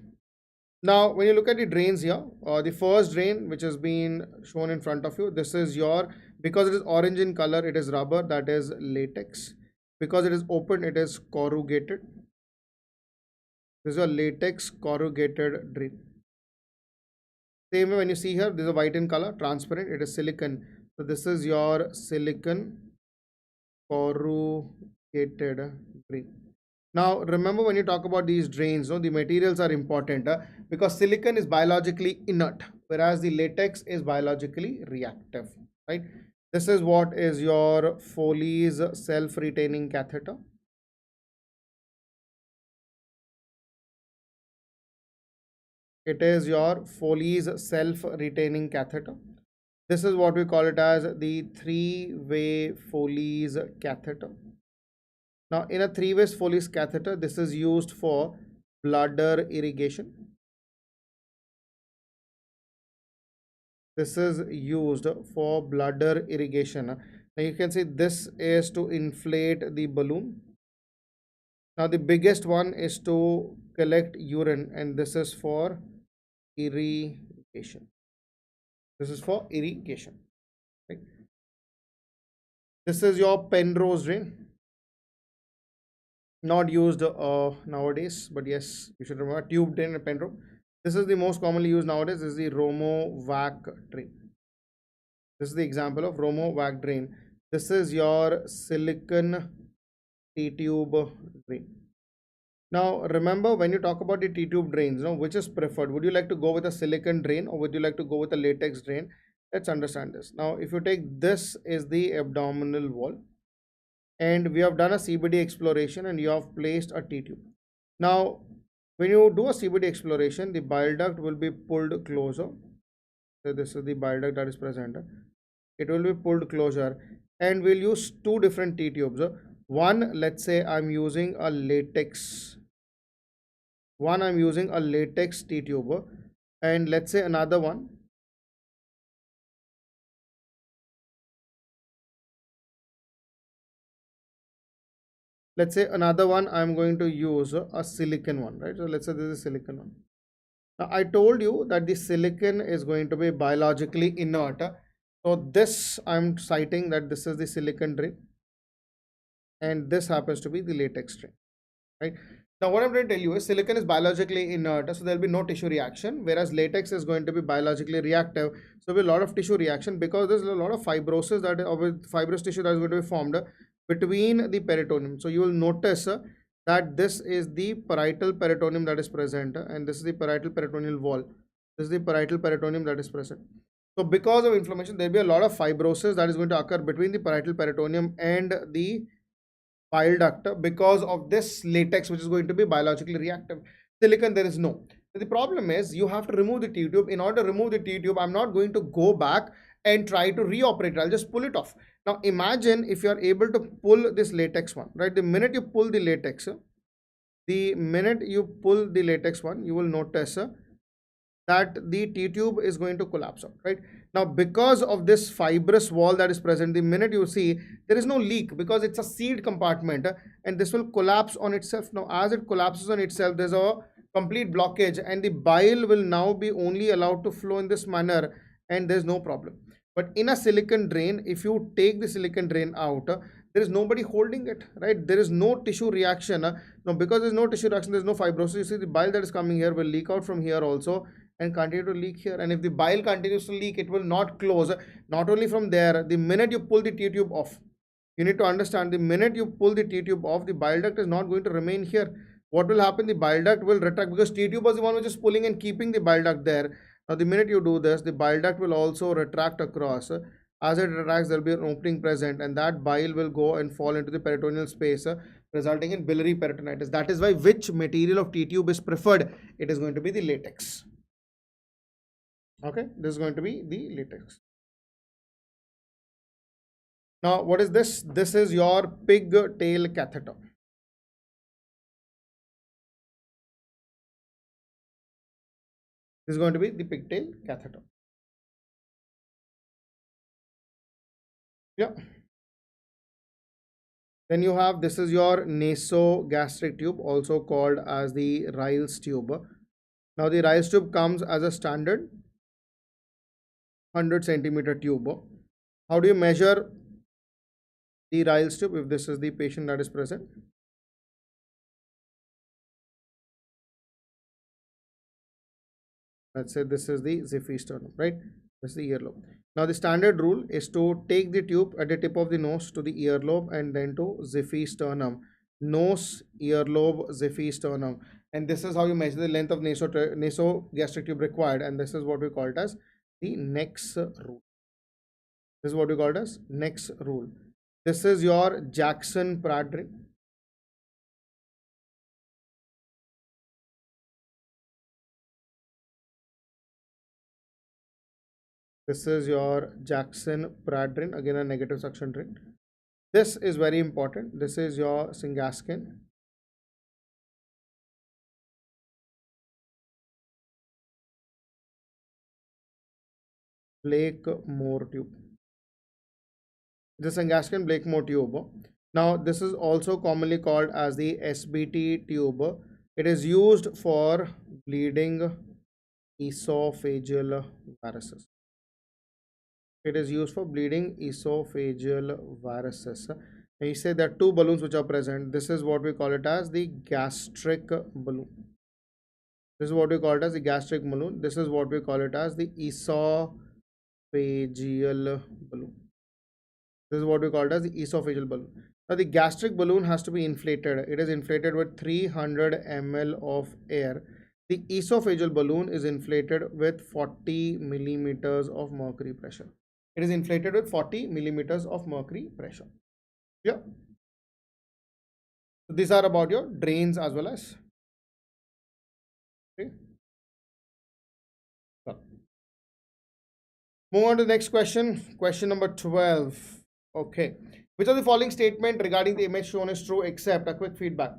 Now, when you look at the drains here, the first drain which has been shown in front of you, this is your, because it is orange in color, it is rubber, that is latex. Because it is open, it is corrugated. This is a latex corrugated drain. Same way when you see here, this is a white in color, transparent, it is silicon. So this is your silicon corrugated drain. Now, remember when you talk about these drains, the materials are important because silicon is biologically inert, whereas the latex is biologically reactive, right? This is what is your Foley's self-retaining catheter. It is your Foley's self-retaining catheter. This is what we call it as the three-way Foley's catheter. Now, in a three-way Foley's catheter, this is used for bladder irrigation. This is used for bladder irrigation. Now, you can see this is to inflate the balloon. Now, the biggest one is to collect urine, and this is for irrigation. This is for irrigation. Right? This is your Penrose drain. Not used nowadays, but yes, you should remember tube drain and Penrose. This is the most commonly used nowadays. This is the Romo-Vac drain. This is the example of Romo-Vac drain. This is your silicon T-tube drain. Now, remember when you talk about the T-tube drains, which is preferred? Would you like to go with a silicon drain or would you like to go with a latex drain? Let's understand this. Now, if you take this is the abdominal wall and we have done a CBD exploration and you have placed a T-tube. Now, when you do a CBD exploration, the bile duct will be pulled closer. So this is the bile duct that is present. It will be pulled closer and we'll use two different T-tubes. One, let's say I'm using a latex. I'm using a latex T-tube, and let's say another one. Let's say another one I'm going to use a silicon one, right? So let's say this is silicon one. Now I told you that the silicon is going to be biologically inert. So this I'm citing that this is the silicon drain and this happens to be the latex drain, right? Now what I'm going to tell you is silicon is biologically inert, so there will be no tissue reaction, whereas latex is going to be biologically reactive. So there will be a lot of tissue reaction because there's a lot of fibrosis fibrous tissue that is going to be formed between the peritoneum. So you will notice that this is the parietal peritoneum that is present and this is the parietal peritoneal wall. This is the parietal peritoneum that is present. So because of inflammation, there will be a lot of fibrosis that is going to occur between the parietal peritoneum and the bile duct because of this latex, which is going to be biologically reactive. Silicon, there is no. So the problem is you have to remove the T-tube. In order to remove the T-tube, I'm not going to go back and try to reoperate. I'll just pull it off. Now imagine if you are able to pull this latex one, right? The minute you pull the latex, you will notice that the T-tube is going to collapse out, right? Now, because of this fibrous wall that is present, the minute you see, there is no leak because it's a sealed compartment and this will collapse on itself. Now, as it collapses on itself, there's a complete blockage and the bile will now be only allowed to flow in this manner and there's no problem. But in a silicon drain, if you take the silicon drain out, there is nobody holding it, right? There is no tissue reaction. Now, because there's no tissue reaction, there's no fibrosis. You see the bile that is coming here will leak out from here also and continue to leak here. And if the bile continues to leak, it will not close. Not only from there, the minute you pull the T-tube off, you need to understand the minute you pull the T-tube off, the bile duct is not going to remain here. What will happen? The bile duct will retract because T-tube was the one which is pulling and keeping the bile duct there. Now, the minute you do this, the bile duct will also retract across. As it retracts, there will be an opening present and that bile will go and fall into the peritoneal space, resulting in biliary peritonitis. That is why which material of T-tube is preferred? It is going to be the latex. Okay, this is going to be the latex. Now, what is this? This is your pigtail catheter. This is going to be the pigtail catheter. Yeah. Then you have, this is your nasogastric tube, also called as the Ryle's tube. Now, the Ryle's tube comes as a standard 100 centimeter tube. How do you measure the Ryle's tube if this is the patient that is present? Let's say this is the Ziffy sternum, right? This is the earlobe. Now the standard rule is to take the tube at the tip of the nose to the earlobe and then to Ziffy sternum. Nose, earlobe, Ziffy sternum. And this is how you measure the length of nasogastric tube required. And this is what we call it as the next rule. This is what we call it as next rule. This is your Jackson-Pratt ring. This is your Jackson-Pratt ring, again a negative suction ring. This is very important. This is your Syngaskin. Blakemore tube. This Syngaskin Blakemore tube. Now this is also commonly called as the SBT tube. It is used for bleeding esophageal varices. It is used for bleeding esophageal varices. And you say there are two balloons which are present. This is what we call it as the gastric balloon. This is what we call it as the gastric balloon. This is what we call it as the esophageal balloon. This is what we call it as the esophageal balloon. Now the gastric balloon has to be inflated. It is inflated with 300 ml of air. The esophageal balloon is inflated with 40 millimeters of mercury pressure. It is inflated with 40 millimeters of mercury pressure. Yeah. So these are about your drains as well as. Okay. So, move on to the next question. Question number 12. Okay. Which of the following statement regarding the image shown is true except a quick feedback?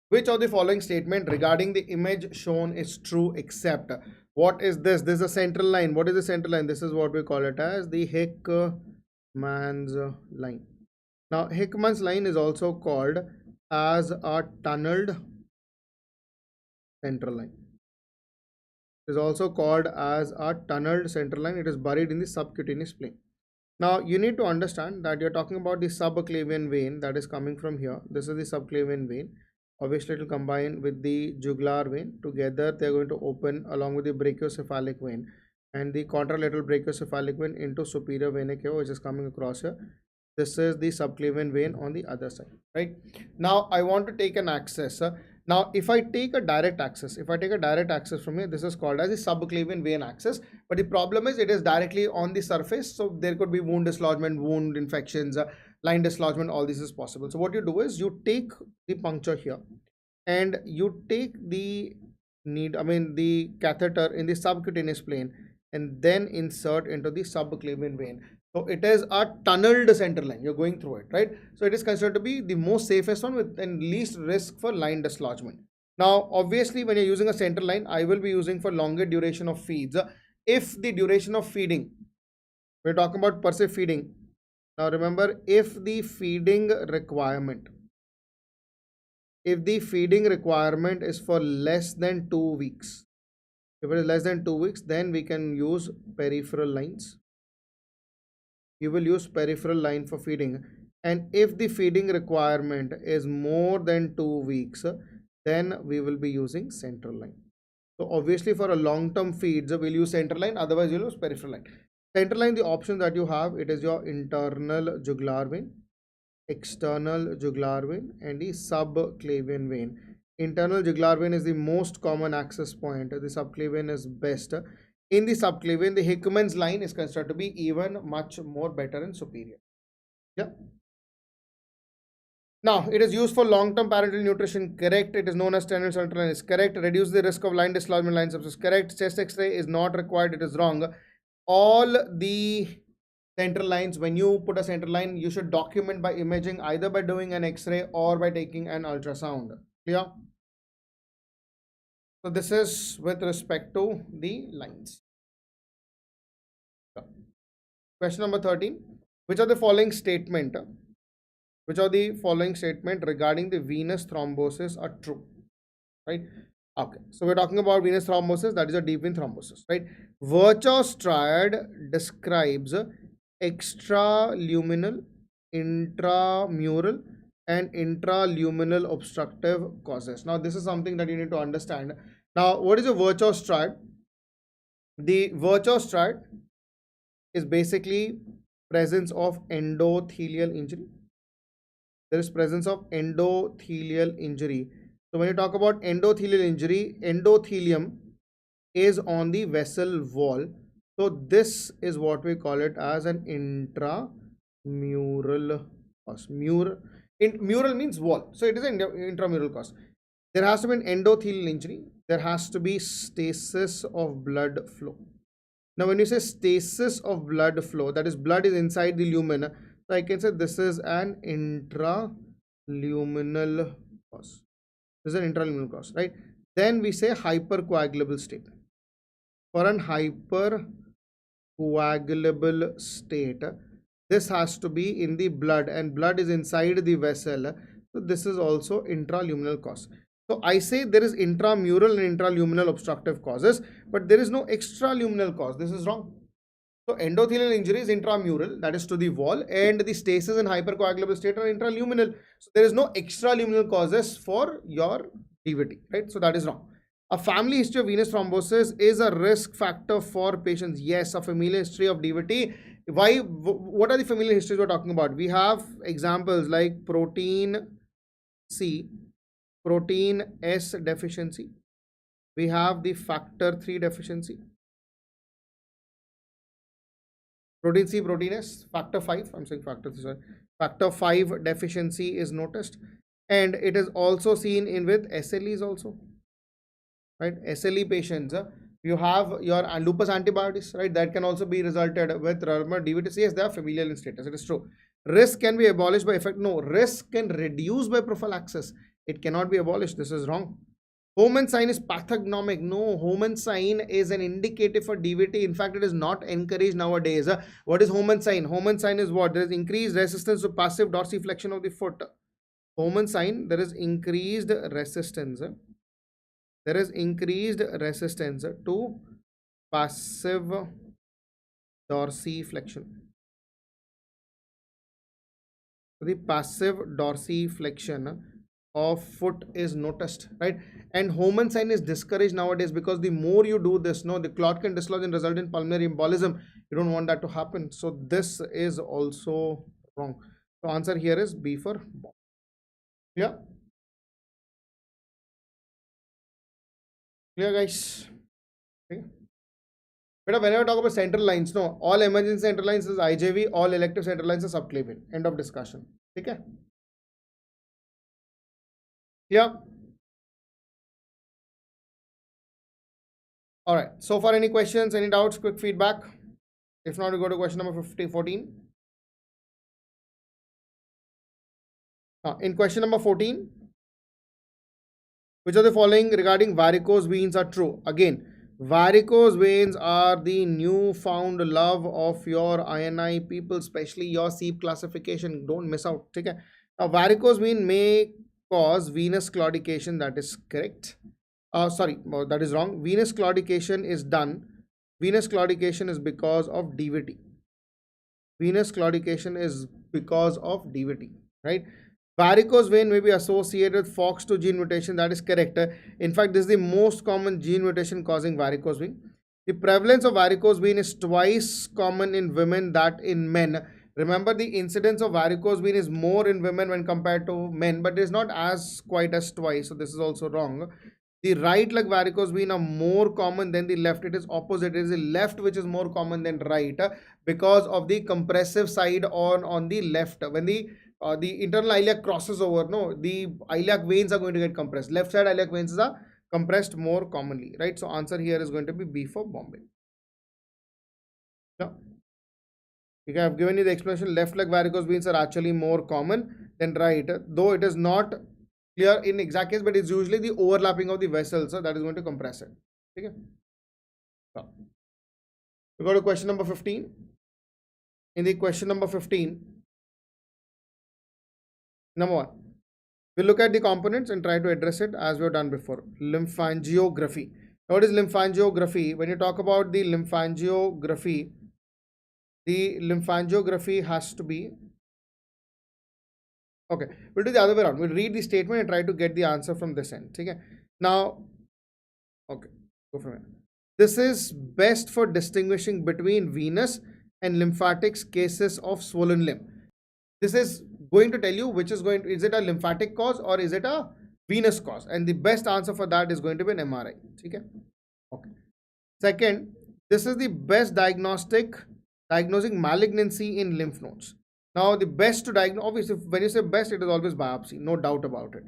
Which of the following statement regarding the image shown is true except? What is this? This is a central line. What is the central line? This is what we call it as the Hickman's line. Now Hickman's line is also called as a tunneled central line. It is also called as a tunneled central line. It is buried in the subcutaneous plane. Now you need to understand that you're talking about the subclavian vein that is coming from here. This is the subclavian vein. Obviously it will combine with the jugular vein. Together they are going to open along with the brachiocephalic vein and the contralateral brachiocephalic vein into superior vena cava, which is coming across here. This is the subclavian vein on the other side, right? Now I want to take an axis. Now if I take a direct axis, from here, this is called as the subclavian vein axis. But the problem is it is directly on the surface, so there could be wound dislodgement, wound infections, line dislodgement, all this is possible. So what you do is you take the puncture here and you take the the catheter in the subcutaneous plane and then insert into the subclavian vein. So it is a tunneled center line. You're going through it, right? So it is considered to be the most safest one with and least risk for line dislodgement. Now, obviously, when you're using a center line, I will be using for longer duration of feeds. If the duration of feeding, we're talking about per se feeding. Now remember, if the feeding requirement is for less than 2 weeks, if it is less than 2 weeks, then we can use peripheral lines. You will use peripheral line for feeding. And if the feeding requirement is more than 2 weeks, then we will be using central line. So obviously for a long-term feeds, we'll use central line, otherwise you'll use peripheral line. Central line, the option that you have, it is your internal jugular vein, external jugular vein, and the subclavian vein. Internal jugular vein is the most common access point. The subclavian is best. In the subclavian, the Hickman's line is considered to be even much more better and superior. Yeah. Now, it is used for long-term parenteral nutrition, correct. It is known as tunneled central line, is correct. Reduce the risk of line dislodgement, line sepsis, correct. Chest X-ray is not required, it is wrong. All the central lines, when you put a central line, you should document by imaging, either by doing an X-ray or by taking an ultrasound. Clear? So this is with respect to the lines. Question number 13. Which of the following statement regarding the venous thrombosis are true? Right? Okay. So we're talking about venous thrombosis, that is a deep vein thrombosis, right? Virchow's triad describes extraluminal, intramural, and intraluminal obstructive causes. Now this is something that you need to understand. Now what is a Virchow's triad? The Virchow's triad is basically presence of endothelial injury. There is presence of endothelial injury. So when you talk about endothelial injury, endothelium is on the vessel wall. So this is what we call it as an intramural cause. Mural means wall. So it is an intramural cause. There has to be an endothelial injury. There has to be stasis of blood flow. Now, when you say stasis of blood flow, that is blood is inside the lumen. So I can say this is an intraluminal cause. This is an intraluminal cause, right? Then we say hypercoagulable state. For an hypercoagulable state, this has to be in the blood, and blood is inside the vessel. So this is also intraluminal cause. So I say there is intramural and intraluminal obstructive causes, but there is no extraluminal cause. This is wrong. So endothelial injury is intramural, that is to the wall, and the stasis and hypercoagulable state are intraluminal. So there is no extraluminal causes for your DVT, right? So that is wrong. A family history of venous thrombosis is a risk factor for patients. Yes, a familial history of DVT. Why? What are the familial histories we're talking about? We have examples like protein C, protein S deficiency. We have the factor 3 deficiency. Protein C, protein S, factor 5. I'm saying factor 3, sorry. Factor 5 deficiency is noticed. And it is also seen in with SLEs also. Right? SLE patients, you have your lupus antibodies, right? That can also be resulted with rheumatoid DVT. Yes, they are familial in status. It is true. Risk can be abolished by effect. No, risk can reduce by prophylaxis. It cannot be abolished. This is wrong. Homan sign is pathognomic. No, Homan sign is an indicator for DVT. In fact, it is not encouraged nowadays. What is Homan sign? Homan sign is what? There is increased resistance to passive dorsiflexion of the foot. Homan sign, there is increased resistance. There is increased resistance to passive dorsiflexion. The passive dorsiflexion of foot is noticed, right? And Homan sign is discouraged nowadays because the more you do this, no, the clot can dislodge and result in pulmonary embolism. You don't want that to happen. So this is also wrong. So answer here is B for bomb. Yeah. Clear, guys? Okay. But whenever I talk about central lines, no, all emergency central lines is IJV, all elective central lines are subclavian. End of discussion. Okay. Yeah. All right. So far, any questions, any doubts, quick feedback? If not, we go to question number 14. In question number 14, which of the following regarding varicose veins are true? Again, varicose veins are the newfound love of your INI people, especially your SEEP classification. Don't miss out. Okay. Now, varicose vein may cause venous claudication. That is correct. Sorry, that is wrong. Venous claudication is done. Venous claudication is because of DVT. Venous claudication is because of DVT, right? Varicose vein may be associated with FOX2 gene mutation. That is correct. In fact, this is the most common gene mutation causing varicose vein. The prevalence of varicose vein is twice common in women that in men. Remember, the incidence of varicose vein is more in women when compared to men, but it is not as quite as twice. So this is also wrong. The right leg varicose vein are more common than the left. It is opposite. It is the left which is more common than right because of the compressive side on the left. When the internal iliac crosses over, no, the iliac veins are going to get compressed. Left side iliac veins are compressed more commonly, right? So answer here is going to be B for Bombay. Now, I have given you the explanation. Left leg varicose veins are actually more common than right, though it is not clear in exact case, but it's usually the overlapping of the vessels that is going to compress it. Okay. So, we go to question number 15. In the question number 15, number 1, we'll look at the components and try to address it as we have done before. Lymphangiography. Now, what is lymphangiography? When you talk about the lymphangiography has to be, okay, we'll do the other way around. We'll read the statement and try to get the answer from this end. Okay. Now, okay, go from here. This is best for distinguishing between venous and lymphatics cases of swollen limb. This is going to tell you which is going to, is it a lymphatic cause or is it a venous cause, and the best answer for that is going to be an MRI. Okay. Okay. Second, this is the best diagnosing malignancy in lymph nodes. Now, the best to diagnose, obviously, when you say best, it is always biopsy, no doubt about it.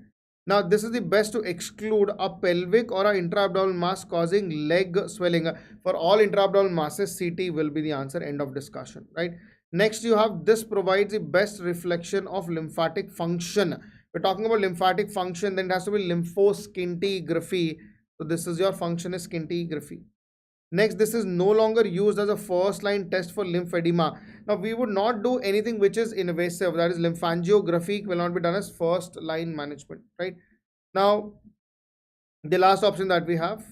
Now, this is the best to exclude a pelvic or an intra-abdominal mass causing leg swelling. For all intra-abdominal masses, CT will be the answer. End of discussion, right? Next, you have this provides the best reflection of lymphatic function. We're talking about lymphatic function, then it has to be lymphoscintigraphy. So this is your function is scintigraphy. Next, this is no longer used as a first line test for lymphedema. Now, we would not do anything which is invasive, that is lymphangiography will not be done as first line management, right? Now, the last option that we have,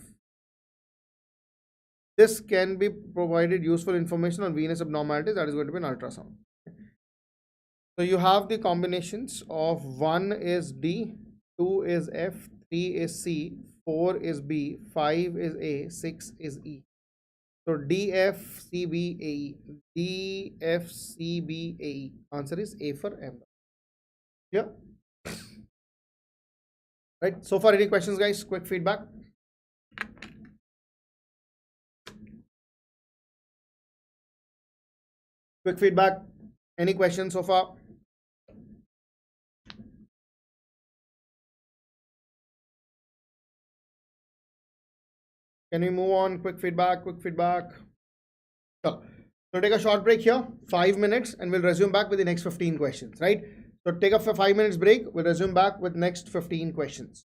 this can be provided useful information on venous abnormalities, that is going to be an ultrasound. So you have the combinations of 1 is D, 2 is F, 3 is C, 4 is B, 5 is A, 6 is E. So DFCBAE, DFCBAE. Answer is A for M. Yeah. Right. So far, any questions, guys? Quick feedback. Quick feedback. Any questions so far? Can we move on? Quick feedback. Quick feedback. So take a short break here, 5 minutes, and we'll resume back with the next 15 questions, right? So take a 5 minutes break. We'll resume back with next 15 questions.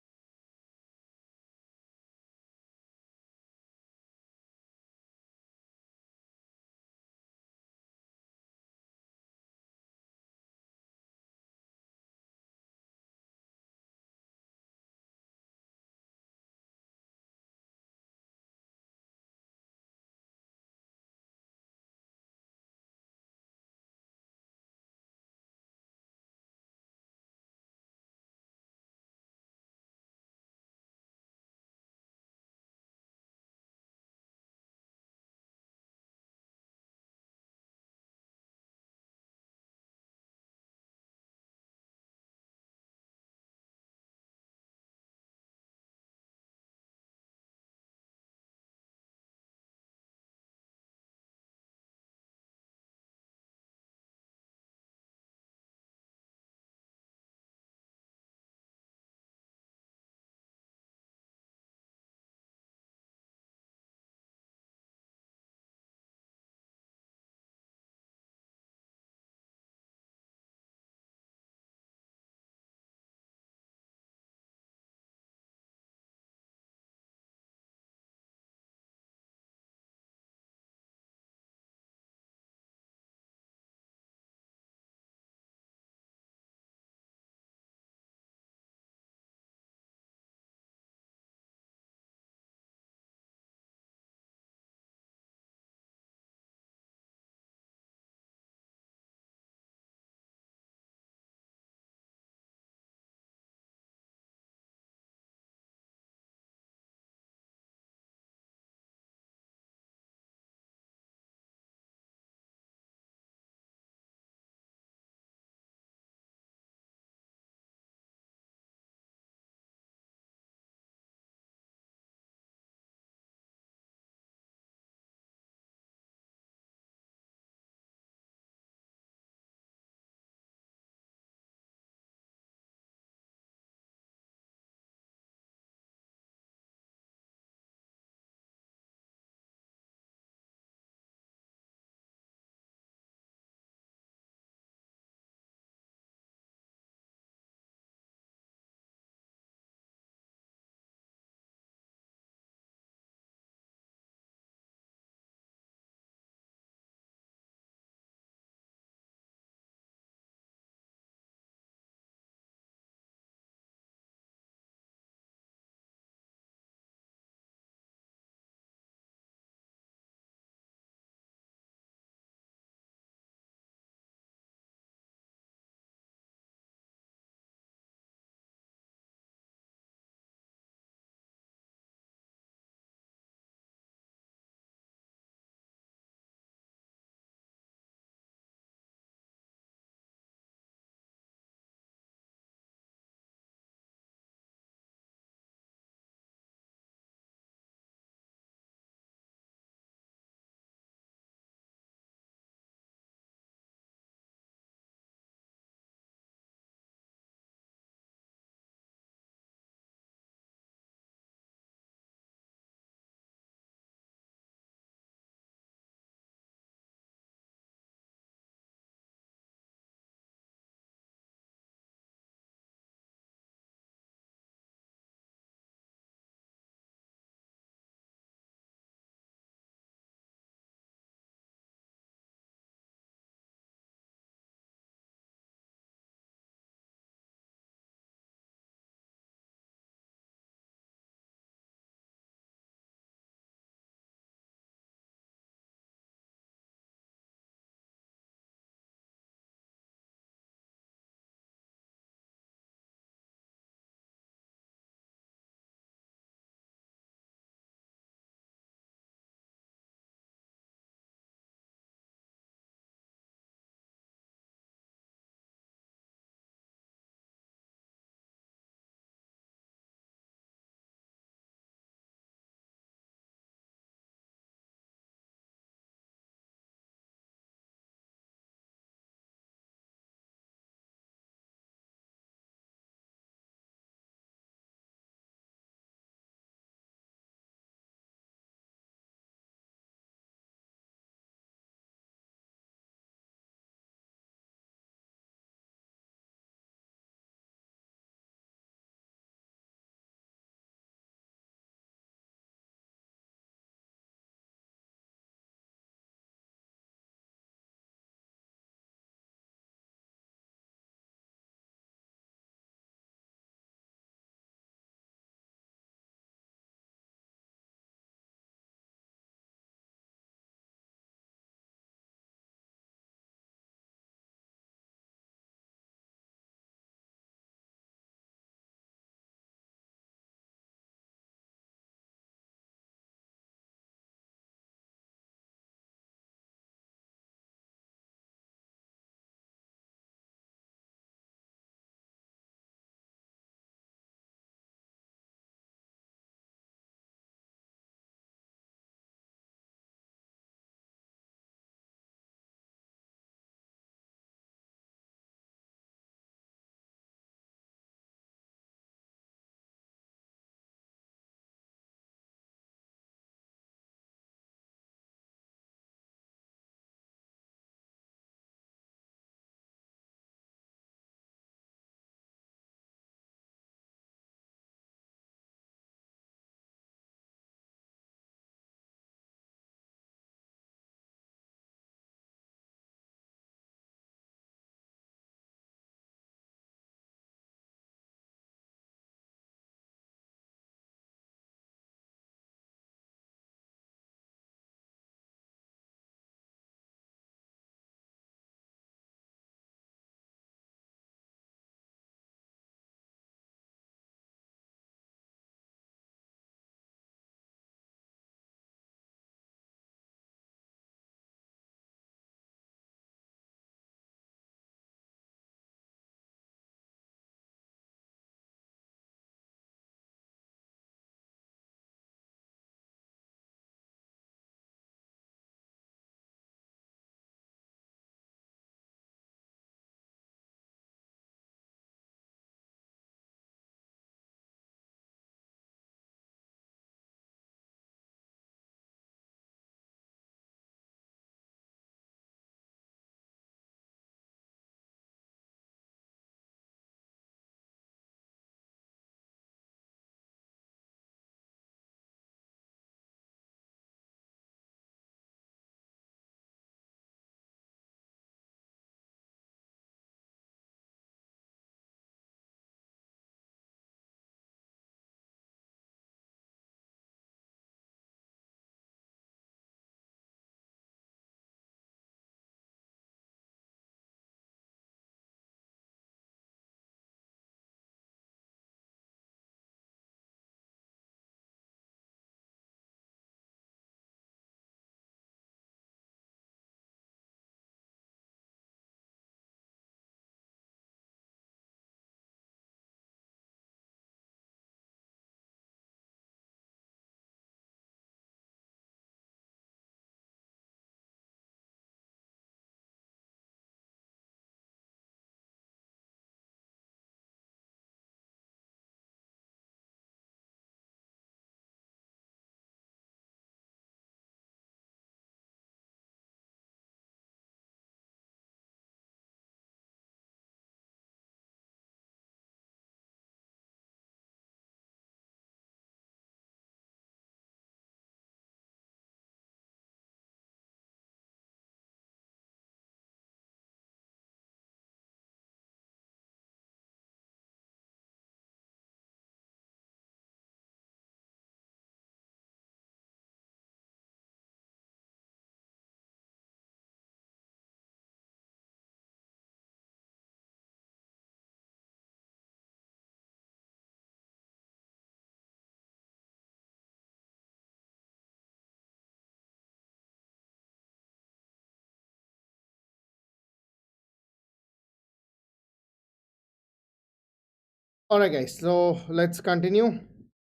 All right, guys. So let's continue.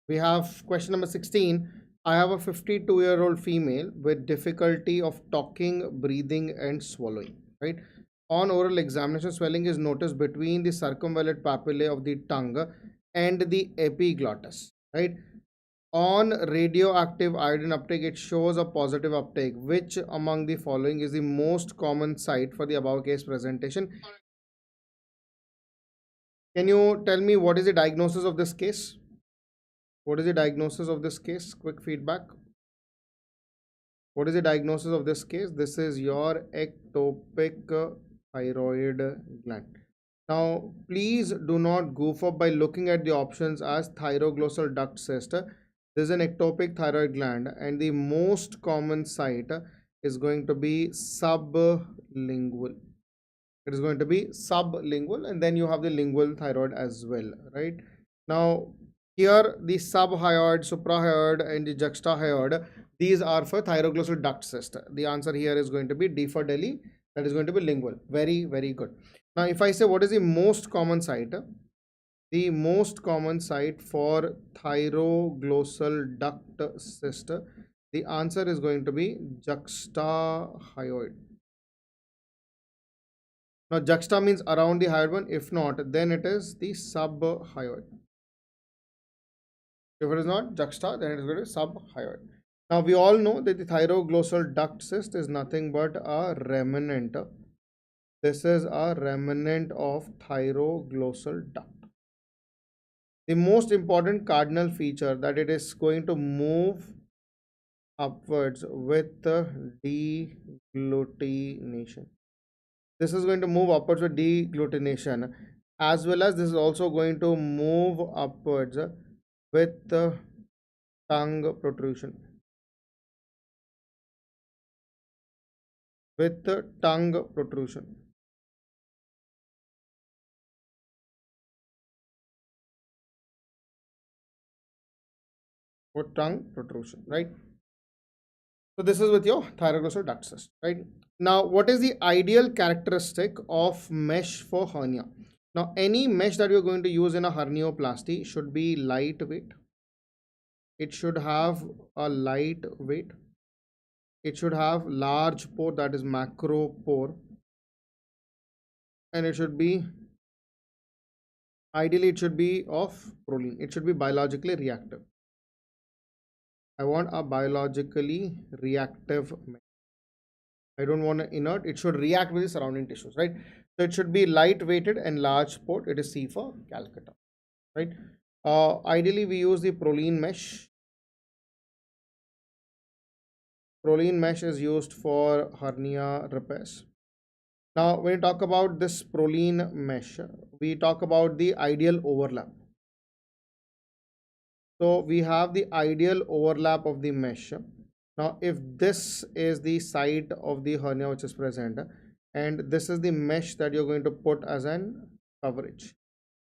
We have question number 16. I have a 52-year-old female with difficulty of talking, breathing, and swallowing. Right. On oral examination, swelling is noticed between the circumvallate papillae of the tongue and the epiglottis. Right. On radioactive iodine uptake, it shows a positive uptake. Which among the following is the most common site for the above case presentation? Can you tell me what is the diagnosis of this case? What is the diagnosis of this case? Quick feedback. What is the diagnosis of this case? This is your ectopic thyroid gland. Now, please do not goof up by looking at the options as thyroglossal duct cyst. This is an ectopic thyroid gland, and the most common site is going to be sublingual. It is going to be sublingual, and then you have the lingual thyroid as well, right? Now, here the subhyoid, suprahyoid, and the juxtahyoid, these are for thyroglossal duct cyst. The answer here is going to be D for Delhi. That is going to be lingual. Very, very good. Now, if I say what is the most common site, the most common site for thyroglossal duct cyst, the answer is going to be juxtahyoid. Now, juxta means around the hyoid one. If not, then it is the subhyoid. If it is not juxta, then it is going to be subhyoid. Now, we all know that the thyroglossal duct cyst is nothing but a remnant. This is a remnant of thyroglossal duct. The most important cardinal feature that it is going to move upwards with deglutination. This is going to move upwards with deglutination, as well as this is also going to move upwards with tongue protrusion. With tongue protrusion. Or tongue protrusion, right? So this is with your thyroglossal duct cyst, right? Now, what is the ideal characteristic of mesh for hernia? Now, any mesh that you're going to use in a hernioplasty should be lightweight. It should have a light weight. It should have large pore, that is macro pore, and it should be, ideally it should be of proline. It should be biologically reactive. I want a biologically reactive mesh. I don't want an inert. It should react with the surrounding tissues, right? So it should be light weighted and large port. It is C for Calcutta, right? Ideally, we use the proline mesh. Proline mesh is used for hernia repairs. Now, when we talk about this proline mesh, we talk about the ideal overlap. So we have the ideal overlap of the mesh. Now, if this is the site of the hernia which is present, and this is the mesh that you're going to put as an coverage.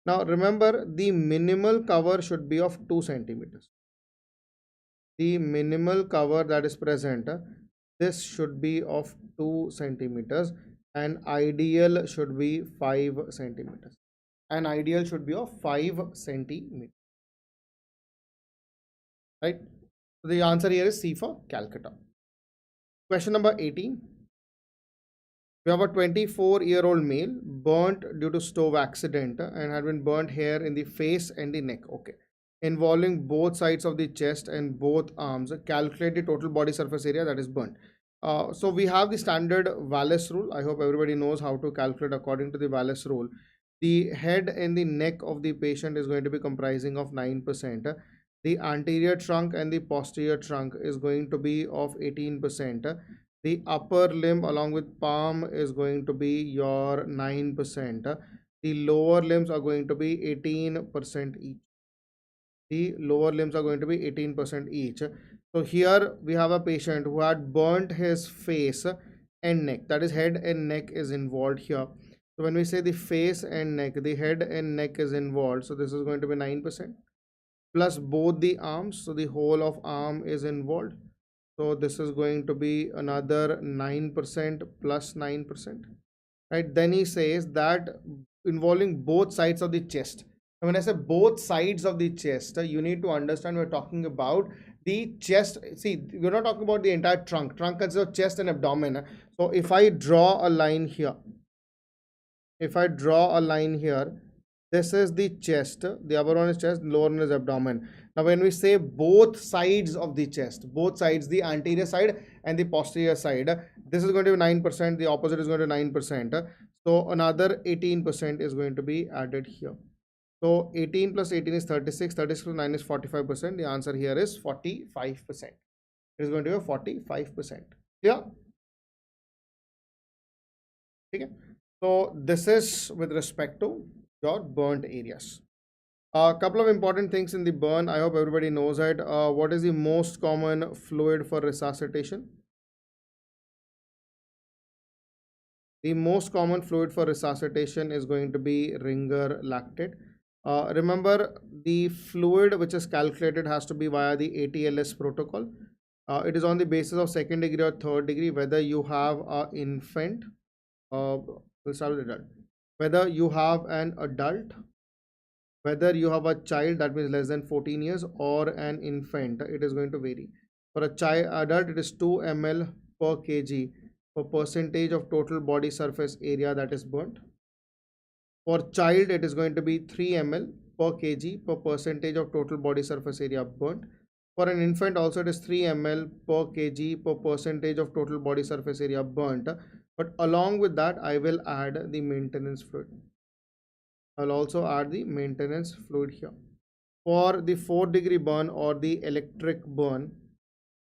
Now, remember, the minimal cover should be of 2 centimeters. The minimal cover that is present, this should be of 2 centimeters, and ideal should be 5 centimeters. An ideal should be of 5 centimeters, right? So the answer here is C for Calcutta. Question number 18. We have a 24-year-old male burnt due to stove accident and had been burnt here in the face and the neck. Okay. Involving both sides of the chest and both arms. Calculate the total body surface area that is burnt. So we have the standard Wallace rule. I hope everybody knows how to calculate according to the Wallace rule. The head and the neck of the patient is going to be comprising of 9%. The anterior trunk and the posterior trunk is going to be of 18%. The upper limb along with palm is going to be your 9%. The lower limbs are going to be 18% each. The lower limbs are going to be 18% each. So here we have a patient who had burnt his face and neck. That is, head and neck is involved here. So when we say the face and neck, the head and neck is involved. So this is going to be 9%. Plus both the arms, so the whole of arm is involved. So this is going to be another 9% plus 9%, right? Then he says that involving both sides of the chest. And when I say both sides of the chest, you need to understand we're talking about the chest. See, we're not talking about the entire trunk. Trunk consists of chest and abdomen. So if I draw a line here, this is the chest, the upper one is chest, lower one is abdomen. Now when we say both sides of the chest, both sides, the anterior side and the posterior side, this is going to be 9%, the opposite is going to be 9%. So another 18% is going to be added here. So 18 plus 18 is 36, 36 plus 9 is 45%. The answer here is 45%. It is going to be 45%. Clear? Okay. So this is with respect to your burnt areas. A couple of important things in the burn. I hope everybody knows it. What is the most common fluid for resuscitation? The most common fluid for resuscitation is going to be ringer lactate. Remember, the fluid which is calculated has to be via the ATLS protocol. It is on the basis of second degree or third degree, whether you have an infant, we'll start with adult. Whether you have an adult, whether you have a child, that means less than 14 years, or an infant, it is going to vary. For a child adult, it is 2 ml per kg for percentage of total body surface area that is burnt. For child, it is going to be 3 ml per kg per percentage of total body surface area burnt. For an infant also, it is 3 ml per kg per percentage of total body surface area burnt. But along with that, I will add the maintenance fluid. I'll also add the maintenance fluid here. For the 4th degree burn or the electric burn,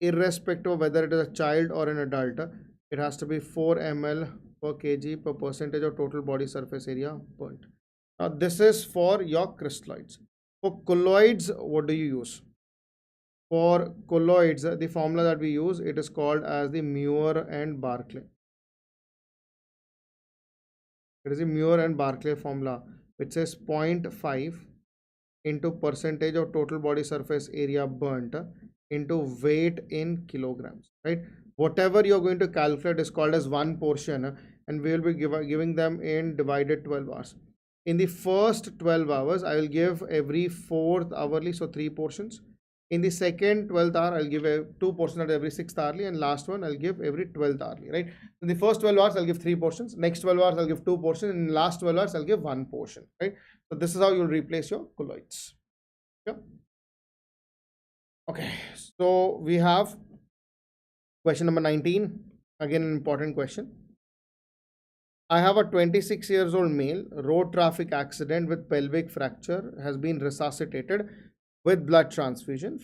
irrespective of whether it is a child or an adult, it has to be 4 ml per kg per percentage of total body surface area burnt. Now this is for your crystalloids. For colloids, what do you use? For colloids, the formula that we use, it is called as the Muir and Barclay. It is the Muir and Barclay formula, which says 0.5 into percentage of total body surface area burnt into weight in kilograms, right? Whatever you're going to calculate is called as one portion, and we will be giving them in divided 12 hours. In the first 12 hours, I will give every 4th hourly, so 3 portions. In the second 12th hour, I'll give 2 portions at every 6th hourly, and last one I'll give every 12th hourly, right? In the first 12 hours, I'll give 3 portions. Next 12 hours, I'll give 2 portions. In the last 12 hours, I'll give 1 portion, right? So this is how you'll replace your colloids. Yeah. Okay. So we have question number 19. Again, an important question. I have a 26 years old male, road traffic accident with pelvic fracture, has been resuscitated with blood transfusion.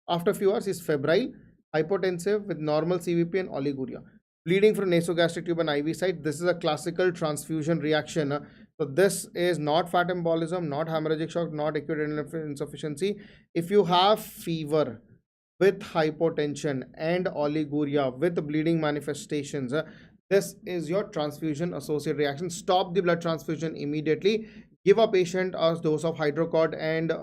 After a few hours, he's febrile, hypotensive with normal CVP and oliguria, bleeding from nasogastric tube and IV site. This is a classical transfusion reaction. So this is not fat embolism, not hemorrhagic shock, not acute renal insufficiency. If you have fever with hypotension and oliguria with bleeding manifestations, this is your transfusion associated reaction. Stop the blood transfusion immediately. Give a patient a dose of hydrocod, and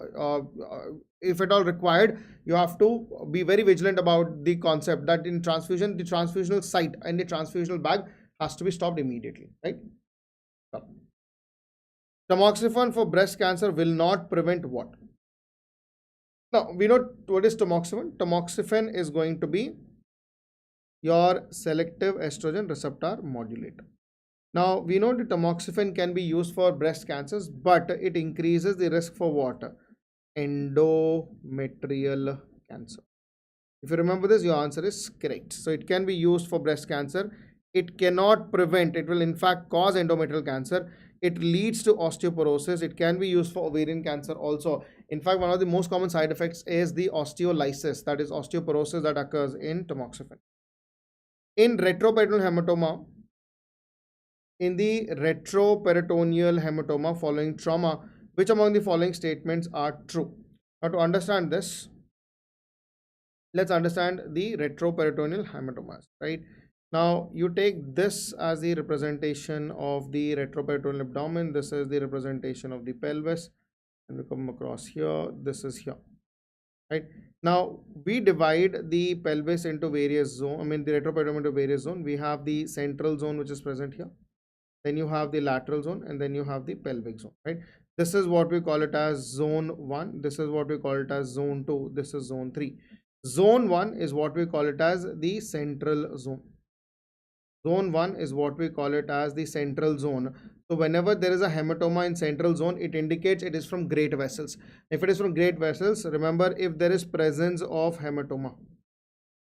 if at all required, you have to be very vigilant about the concept that in transfusion, the transfusional site and the transfusional bag has to be stopped immediately, right? Tamoxifen for breast cancer will not prevent what? Now, we know what is tamoxifen. Tamoxifen is going to be your selective estrogen receptor modulator. Now, we know the tamoxifen can be used for breast cancers, but it increases the risk for what? Endometrial cancer. If you remember this, your answer is correct. So it can be used for breast cancer. It cannot prevent, it will in fact cause endometrial cancer. It leads to osteoporosis. It can be used for ovarian cancer also. In fact, one of the most common side effects is the osteolysis, that is osteoporosis, that occurs in tamoxifen. In retroperitoneal hematoma, in the retroperitoneal hematoma following trauma, which among the following statements are true? Now, to understand this, let's understand the retroperitoneal hematomas, right? Now, you take this as the representation of the retroperitoneal abdomen. This is the representation of the pelvis, and we come across here. This is here, right? Now, we divide the pelvis into various zones. I mean, the retroperitoneum into various zones. We have the central zone, which is present here. then you have the lateral zone, and then you have the pelvic zone, right? This is what we call it as zone 1. This is what we call it as zone 2. This is zone 3. Zone 1 is what we call it as the central zone. Zone 1 is what we call it as the central zone. So whenever there is a hematoma in central zone, it indicates it is from great vessels. If it is from great vessels, remember, if there is presence of hematoma,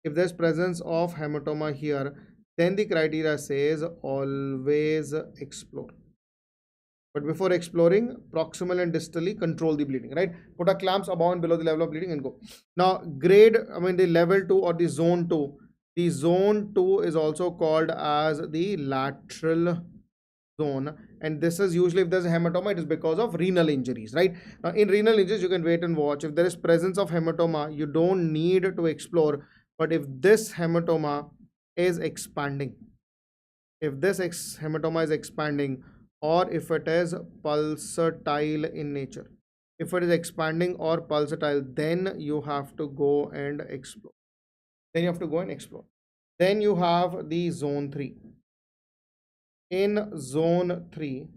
if there's presence of hematoma here, then the criteria says always explore. But before exploring, proximal and distally control the bleeding, right? Put a clamps above and below the level of bleeding and go. Now, the level 2 or the zone 2. The zone 2 is also called as the lateral zone, and this is usually, if there's a hematoma, it is because of renal injuries, right? Now, in renal injuries, you can wait and watch. If there is presence of hematoma, you don't need to explore. But if this hematoma is expanding, if this hematoma is expanding, or if it is pulsatile in nature, if it is expanding or pulsatile, then you have to go and explore. Then you have to go and explore. Then you have the zone 3. In zone 3,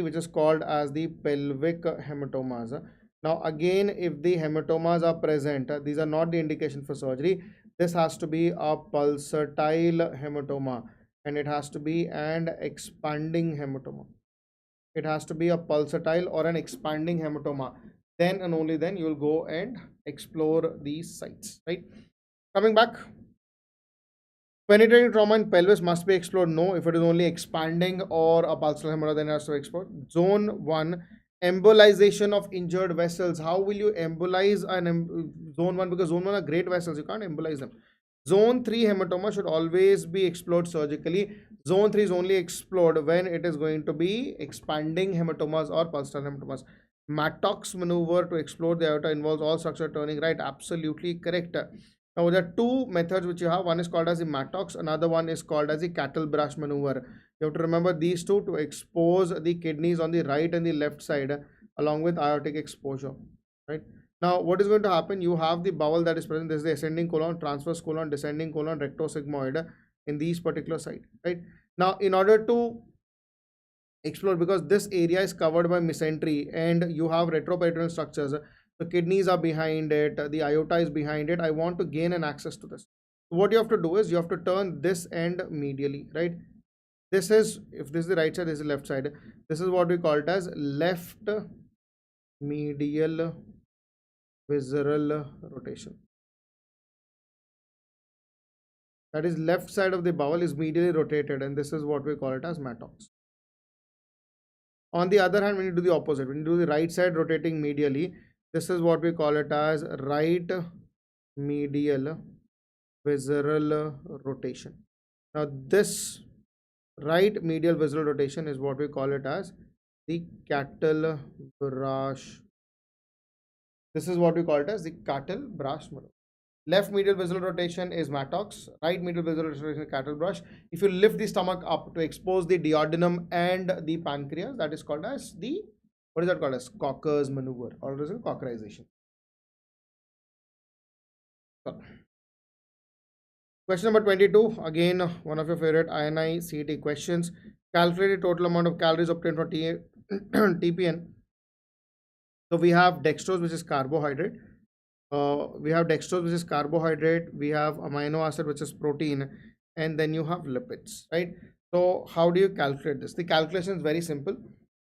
which is called as the pelvic hematomas. Now again, if the hematomas are present, these are not the indication for surgery. This has to be a pulsatile hematoma, and it has to be an expanding hematoma. It has to be a pulsatile or an expanding hematoma. Then and only then you will go and explore these sites, right? Coming back, penetrating trauma in pelvis must be explored. No, if it is only expanding or a pulsatile hematoma, then it has to be explored. Zone 1, embolization of injured vessels. How will you embolize zone 1? Because zone 1 are great vessels, you can't embolize them. Zone 3 hematoma should always be explored surgically. Zone 3 is only explored when it is going to be expanding hematomas or pulsatile hematomas. Mattox maneuver to explore the aorta involves all structure turning right. Absolutely correct. Now there are two methods which you have. One is called as the Mattox, another one is called as the cattle brush maneuver. You have to remember these two to expose the kidneys on the right and the left side along with aortic exposure, right? Now what is going to happen? You have the bowel that is present. This is the ascending colon, transverse colon, descending colon, rectosigmoid in these particular site, right? Now in order to explore, because this area is covered by mesentery and you have retroperitoneal structures, the kidneys are behind it, the aorta is behind it, I want to gain an access to this. So what you have to do is you have to turn this end medially, right? This is, if this is the right side, this is the left side. This is what we call it as left medial visceral rotation. That is, left side of the bowel is medially rotated, and this is what we call it as mattox. On the other hand, when you do the opposite, when you do the right side rotating medially, this is what we call it as right medial visceral rotation. Now this right medial visceral rotation is what we call it as the cattle brush. This is what we call it as the cattle brush model. Left medial visceral rotation is mattox, right medial visceral rotation is cattle brush. If you lift the stomach up to expose the duodenum and the pancreas, that is called as the, what is that called as? Cocker's maneuver, or it is a cockerization. So, question number 22, again one of your favorite INI-CET questions. Calculate the total amount of calories obtained from TPN. So we have dextrose, which is carbohydrate. We have dextrose, which is carbohydrate. We have amino acid, which is protein, and then you have lipids, right? So how do you calculate this? The calculation is very simple.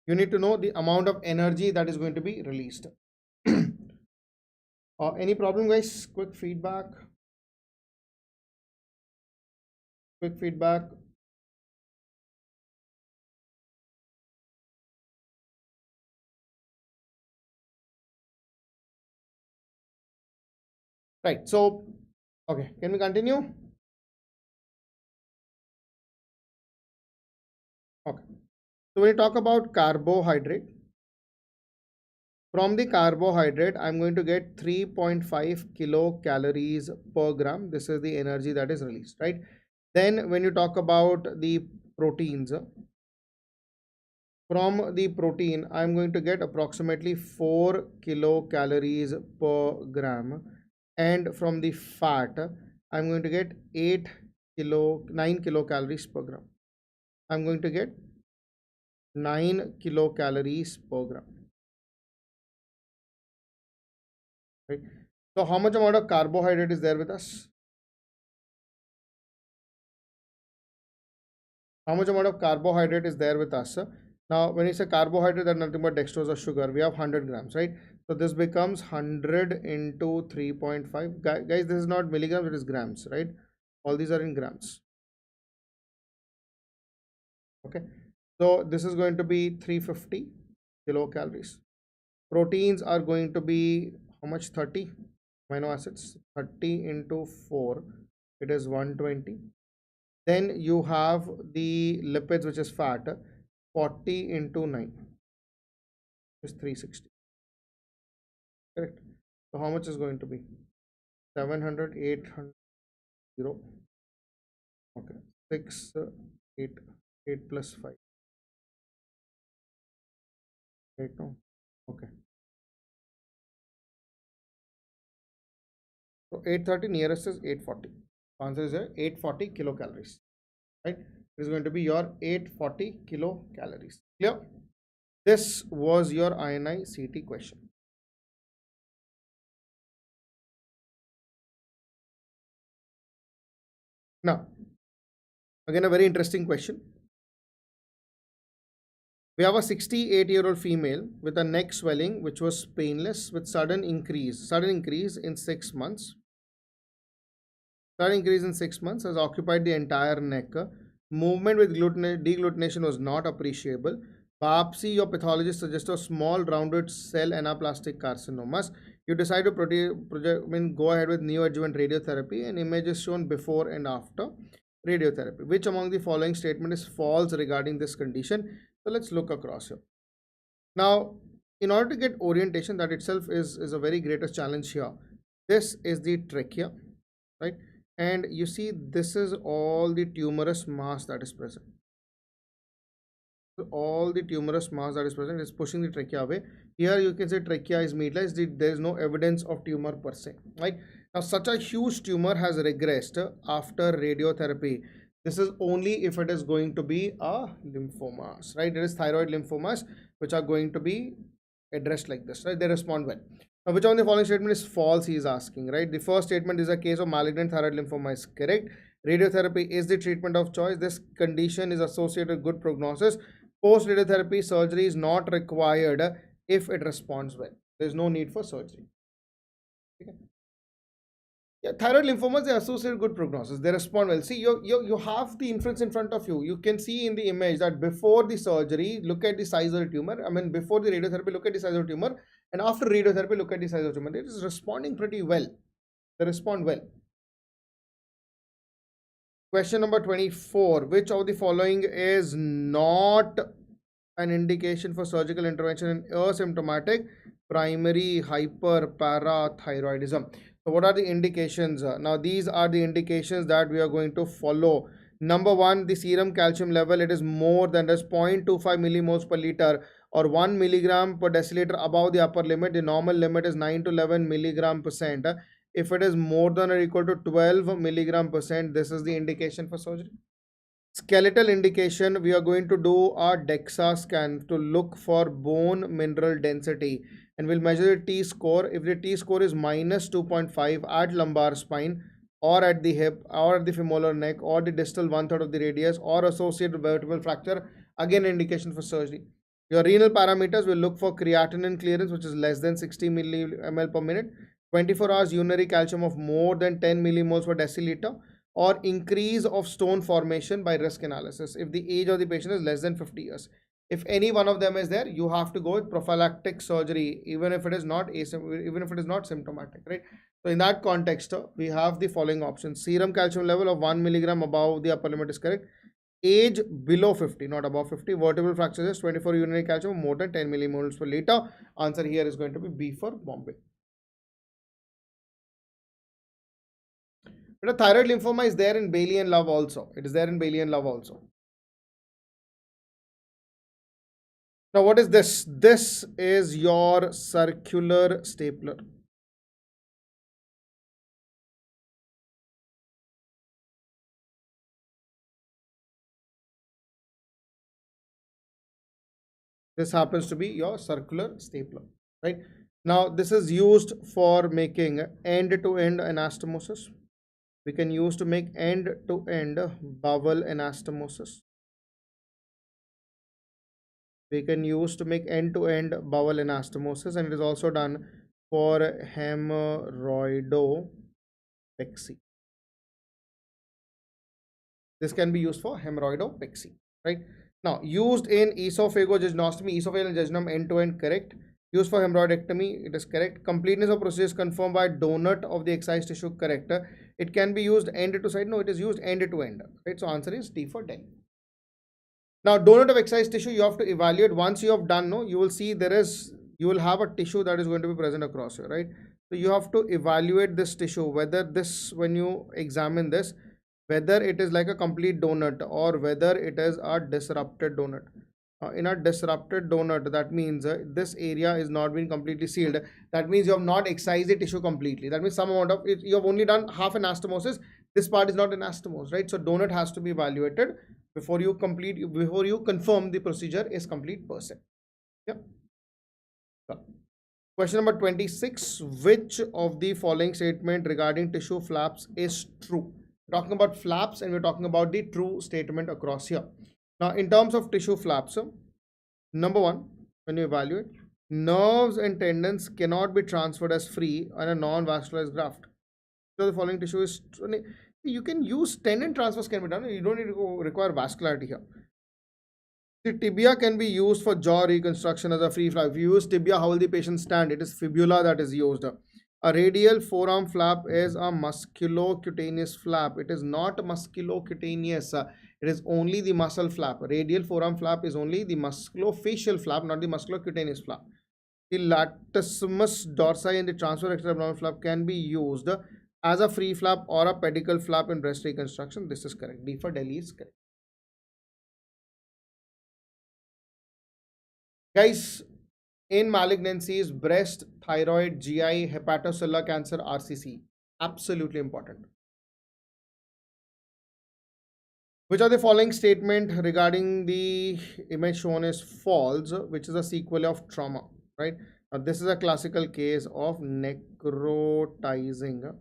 You need to know the amount of energy that is going to be released. Any problem, guys? Quick feedback. Quick feedback. Right. So, okay, can we continue? Okay. So when you talk about carbohydrate, from the carbohydrate, I'm going to get 3.5 kilocalories per gram. This is the energy that is released, right? Then when you talk about the proteins, from the protein, I'm going to get approximately 4 kilocalories per gram. And from the fat, I'm going to get 9 kilocalories per gram. I'm going to get 9 kilocalories per gram. Right? So how much amount of carbohydrate is there with us? How much amount of carbohydrate is there with us? Now, when you say carbohydrate, that's nothing but dextrose or sugar. We have 100 grams, right? So this becomes 100 into 3.5. Guys, this is not milligrams, it is grams, right? All these are in grams. Okay. So this is going to be 350 kilocalories. Proteins are going to be how much? 30 amino acids. 30 into 4, it is 120. Then you have the lipids, which is fat. 40 into 9 is 360. Correct. So how much is going to be? 700, 800. Okay. 6, 8, 8 plus 5. Right now. Okay. So 830, nearest is 840. Answer is 840 kilocalories. Right? It is going to be your 840 kilocalories. Clear? This was your INI-CET question. Now, again, a very interesting question. We have a 68-year-old female with a neck swelling which was painless with sudden increase in 6 months. Sudden increase in 6 months has occupied the entire neck. Movement with deglutination was not appreciable. Biopsy or pathologist suggests a small rounded cell anaplastic carcinomas. You decide to go ahead with neoadjuvant radiotherapy, and images shown before and after radiotherapy. Which among the following statement is false regarding this condition? So let's look across here. Now, in order to get orientation, that itself is a very greatest challenge here. This is the trachea, right? And you see, this is all the tumorous mass that is present. So all the tumorous mass that is present is pushing the trachea away. Here you can say trachea is meatless. There is no evidence of tumor per se, right? Now, such a huge tumor has regressed after radiotherapy. This is only if it is going to be a lymphomas, right? It is thyroid lymphomas which are going to be addressed like this, right? They respond well. Now, which one of the following statement is false? He is asking, right? The first statement is a case of malignant thyroid lymphoma is correct. Radiotherapy is the treatment of choice. This condition is associated with good prognosis. Post radiotherapy surgery is not required if it responds well. There is no need for surgery. Okay. Yeah, thyroid lymphomas, they associate good prognosis. They respond well. See, you have the inference in front of you. You can see in the image that before the surgery, look at the size of the tumor. I mean, before the radiotherapy, look at the size of the tumor. And after radiotherapy, look at the size of the tumor. It is responding pretty well. They respond well. Question number 24. Which of the following is not an indication for surgical intervention in asymptomatic primary hyperparathyroidism? So what are the indications? Now these are the indications that we are going to follow. Number one, the serum calcium level, it is more than just 0.25 millimoles per liter or 1 milligram per deciliter above the upper limit. The normal limit is 9 to 11 milligram percent. If it is more than or equal to 12 milligram percent, this is the indication for surgery. Skeletal indication, we are going to do a DEXA scan to look for bone mineral density, and we'll measure the T-score. If the T-score is minus 2.5 at lumbar spine or at the hip or at the femoral neck or the distal 1/3 of the radius or associated vertebral fracture, again indication for surgery. Your renal parameters will look for creatinine clearance, which is less than 60 ml per minute, 24 hours urinary calcium of more than 10 millimoles per deciliter, or increase of stone formation by risk analysis if the age of the patient is less than 50 years. If any one of them is there, you have to go with prophylactic surgery, even if it is not symptomatic, right? So in that context, we have the following options. Serum calcium level of 1 milligram above the upper limit is correct. Age below 50, not above 50. Vertebral fractures is 24 urinary calcium more than 10 millimoles per liter. Answer here is going to be B for Bombay. But a thyroid lymphoma is there in Bailey and Love also. It is there in Bailey and Love also. Now, what is this? This is your circular stapler. This happens to be your circular stapler, right? Now, this is used for making end-to-end anastomosis. We can use to make end-to-end bowel anastomosis. We can use to make end-to-end bowel anastomosis, and it is also done for hemorrhoidopexy. This can be used for hemorrhoidopexy, right? Now, used in esophagojejnostomy, esophageal jejunum end-to-end, correct. Used for hemorrhoidectomy, it is correct. Completeness of procedure is confirmed by donut of the excised tissue, correct. It can be used end to side, no, it is used end to end, right? So answer is D for Delhi. Now, donut of excised tissue, you have to evaluate. Once you have done, no, you will see you will have a tissue that is going to be present across here, right? So you have to evaluate this tissue, whether this, when you examine this, whether it is like a complete donut or whether it is a disrupted donut. In a disrupted donut, that means this area is not being completely sealed. That means you have not excised the tissue completely. That means some amount of it, you have only done half anastomosis. This part is not anastomosed, right? So donut has to be evaluated before you confirm the procedure is complete per se. Yep. Question number 26. Which of the following statement regarding tissue flaps is true? We're talking about flaps and we're talking about the true statement across here. Now, in terms of tissue flaps, number one, when you evaluate, nerves and tendons cannot be transferred as free on a non-vascularized graft. So the following tissue is, you can use tendon transfers can be done. You don't need to require vascularity here. The tibia can be used for jaw reconstruction as a free flap. If you use tibia, how will the patient stand? It is fibula that is used. A radial forearm flap is a musculocutaneous flap. It is not musculocutaneous. It is only the muscle flap. Radial forearm flap is only the musculofacial flap, not the musculocutaneous flap. The latissimus dorsi and the transverse extra-abdominal flap can be used as a free flap or a pedicle flap in breast reconstruction. This is correct. D for Delhi is correct. Guys, in malignancies, breast, thyroid, GI, hepatocellular cancer, RCC, absolutely important. Which are the following statement regarding the image shown is false, which is a sequel of trauma, right? Now, this is a classical case of necrotizing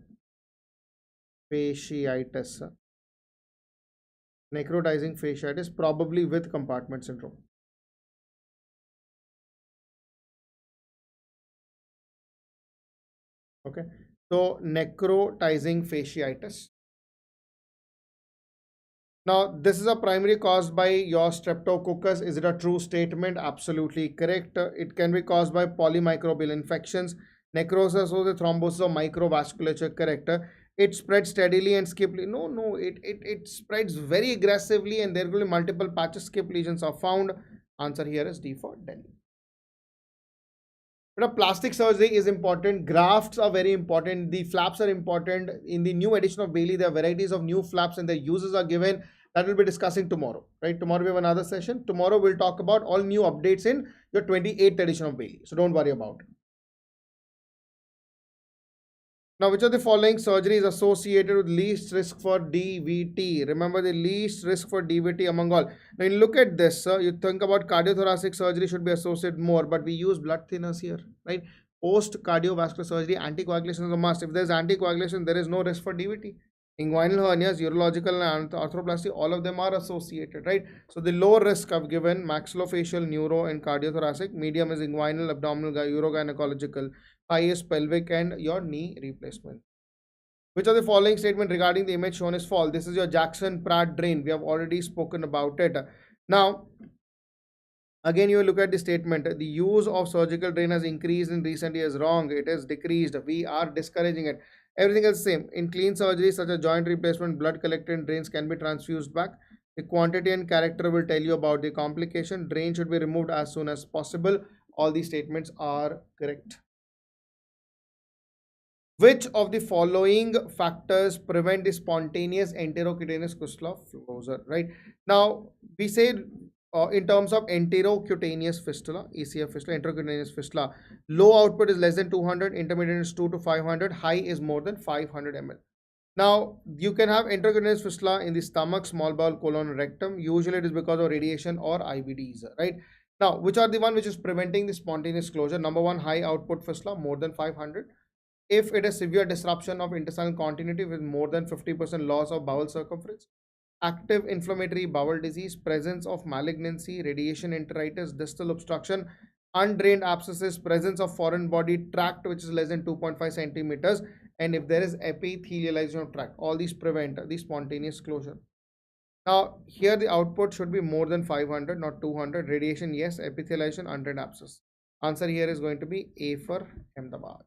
fasciitis. Necrotizing fasciitis, probably with compartment syndrome. Okay, so necrotizing fasciitis. Now, this is a primary caused by your streptococcus. Is it a true statement? Absolutely correct. It can be caused by polymicrobial infections. Necrosis or the thrombosis of microvasculature, correct. It spreads steadily and skip. No, it spreads very aggressively and there will be multiple patches. Skip lesions are found. Answer here is D for Delhi. But plastic surgery is important. Grafts are very important. The flaps are important. In the new edition of Bailey, there are varieties of new flaps and their uses are given. That we'll be discussing tomorrow, right? Tomorrow we have another session. Tomorrow we'll talk about all new updates in your 28th edition of Bailey. So don't worry about it. Now, which of the following surgeries associated with least risk for DVT? Remember the least risk for DVT among all. Now, you look at this, you think about cardiothoracic surgery should be associated more, but we use blood thinners here, right? Post cardiovascular surgery, anticoagulation is a must. If there's anticoagulation, there is no risk for DVT. Inguinal hernias, urological and arthroplasty, all of them are associated, right? So the low risk I've given maxillofacial, neuro and cardiothoracic. Medium is inguinal, abdominal, urogynecological. High is pelvic and your knee replacement. Which of the following statement regarding the image shown is false? This is your Jackson-Pratt drain. We have already spoken about it. Now, again, you look at the statement. The use of surgical drain has increased in recent years. Wrong. It has decreased. We are discouraging it. Everything is the same. In clean surgery, such as joint replacement, blood collected in drains can be transfused back. The quantity and character will tell you about the complication. Drain should be removed as soon as possible. All these statements are correct. Which of the following factors prevent the spontaneous enterocutaneous fistula closure, right? Now, we say in terms of enterocutaneous fistula, ECF fistula, enterocutaneous fistula, low output is less than 200, intermediate is 2 to 500, high is more than 500 ml. Now, you can have enterocutaneous fistula in the stomach, small bowel, colon, rectum. Usually it is because of radiation or IBDs, right? Now, which are the one which is preventing the spontaneous closure? Number one, high output fistula, more than 500. If it is severe disruption of intestinal continuity with more than 50% loss of bowel circumference, active inflammatory bowel disease, presence of malignancy, radiation enteritis, distal obstruction, undrained abscesses, presence of foreign body tract which is less than 2.5 centimeters, and if there is epithelialization of tract, all these prevent the spontaneous closure. Now, here the output should be more than 500, not 200. Radiation, yes. Epithelialization, undrained abscess. Answer here is going to be A for Ahmedabad.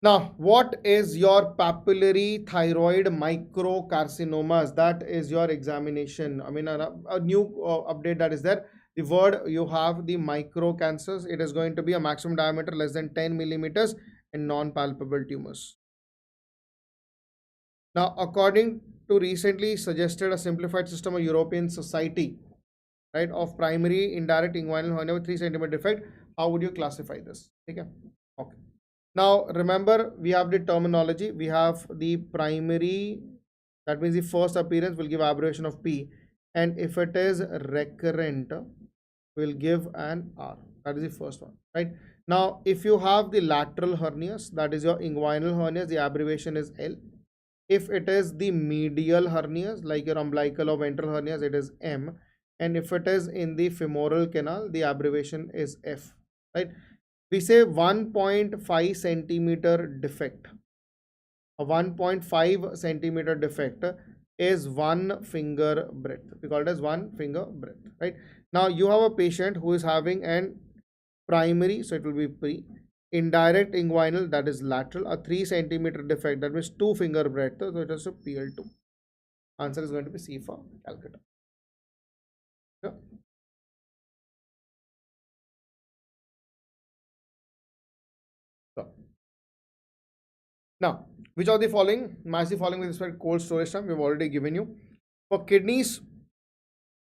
Now, what is your papillary thyroid microcarcinomas? That is your examination. I mean, a new update that is there. The word you have the microcancers. It is going to be a maximum diameter less than 10 millimeters and non-palpable tumors. Now, according to recently suggested a simplified system of European Society, right, of primary indirect inguinal hernia with 3 centimeter defect, how would you classify this? Okay. Okay. Now, remember, we have the terminology. We have the primary, that means the first appearance will give abbreviation of P, and if it is recurrent, will give an R. That is the first one, right? Now, if you have the lateral hernias, that is your inguinal hernias, the abbreviation is L. If it is the medial hernias, like your umbilical or ventral hernias, it is M. And if it is in the femoral canal, the abbreviation is F, right? We say 1.5 centimeter defect. A 1.5 centimeter defect is 1 finger breadth. We call it as 1 finger breadth, right? Now you have a patient who is having an primary, so it will be pre, indirect inguinal, that is lateral, a 3 centimeter defect, that means 2 finger breadth, so it is a PL2. Answer is going to be C for Calcutta. Yeah. So, now, which of the following match the following with respect to cold storage time? We've already given you. For kidneys,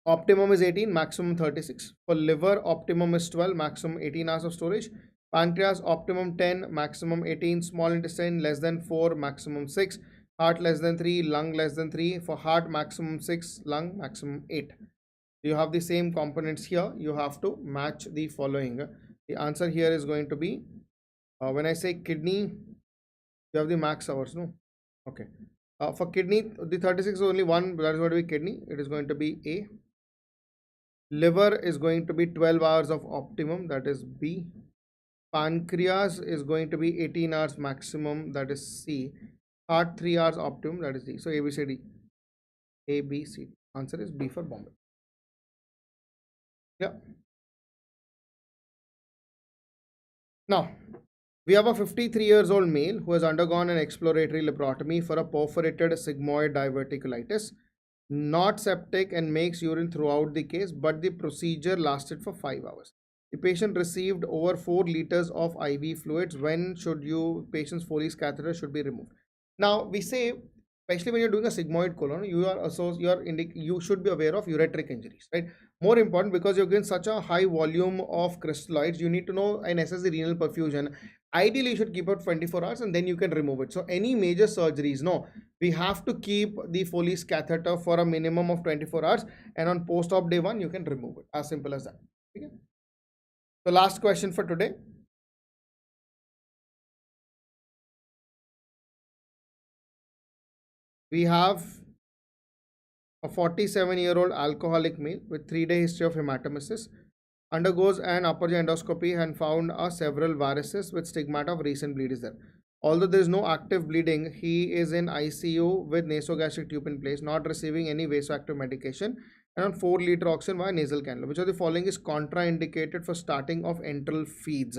optimum is 18, maximum 36. For liver, optimum is 12, maximum 18 hours of storage. Pancreas, optimum 10, maximum 18. Small intestine less than 4, maximum 6. Heart less than 3, lung less than 3. For heart, maximum 6, lung maximum 8. You have the same components here. You have to match the following. The answer here is going to be, when I say kidney, you have the max hours, no? Okay. For kidney, the 36 is only one, that is going to be kidney. It is going to be A. Liver is going to be 12 hours of optimum, that is B. Pancreas is going to be 18 hours maximum, that is C. Heart 3 hours optimum, that is D. So A, B, C, D. A, B, C. Answer is B for Bombay. Yeah. Now, we have a 53 years old male who has undergone an exploratory laparotomy for a perforated sigmoid diverticulitis, not septic and makes urine throughout the case, but the procedure lasted for 5 hours. The patient received over 4 liters of IV fluids. When should patient's Foley's catheter should be removed? Now, we say, especially when you're doing a sigmoid colon, you should be aware of ureteric injuries, right? More important, because you're given such a high volume of crystalloids, you need to know and assess the renal perfusion. Ideally, you should keep it 24 hours and then you can remove it. So any major surgeries, no, we have to keep the Foley's catheter for a minimum of 24 hours, and on post-op day 1, you can remove it. As simple as that. Okay? So last question for today. We have a 47-year-old alcoholic male with 3-day history of hematemesis, undergoes an upper GI endoscopy and found several varices with stigmata of recent bleed is there. Although there is no active bleeding, he is in ICU with nasogastric tube in place, not receiving any vasoactive medication, and on 4-liter oxygen via nasal cannula. Which of the following is contraindicated for starting of enteral feeds?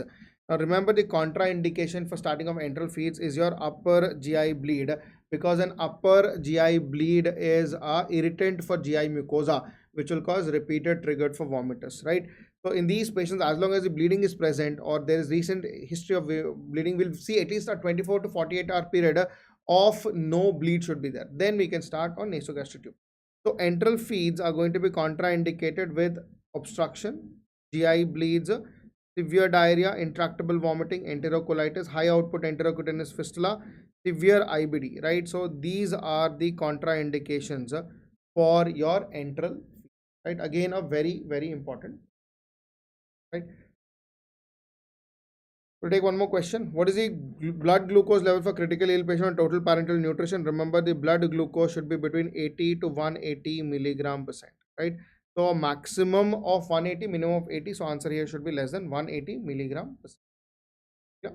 Now remember, the contraindication for starting of enteral feeds is your upper GI bleed, because an upper GI bleed is a irritant for GI mucosa, which will cause repeated triggered for vomitus, right? So in these patients, as long as the bleeding is present or there is recent history of bleeding, we'll see at least a 24 to 48 hour period of no bleed should be there. Then we can start on nasogastric tube. So enteral feeds are going to be contraindicated with obstruction, GI bleeds, severe diarrhea, intractable vomiting, enterocolitis, high output enterocutaneous fistula, severe IBD, right? So these are the contraindications for your enteral, right? Again, a very, very important, right? We'll take one more question. What is the blood glucose level for critically ill patient on total parenteral nutrition? Remember, the blood glucose should be between 80 to 180 milligram percent, right? So a maximum of 180, minimum of 80. So answer here should be less than 180 milligram percent. Yeah.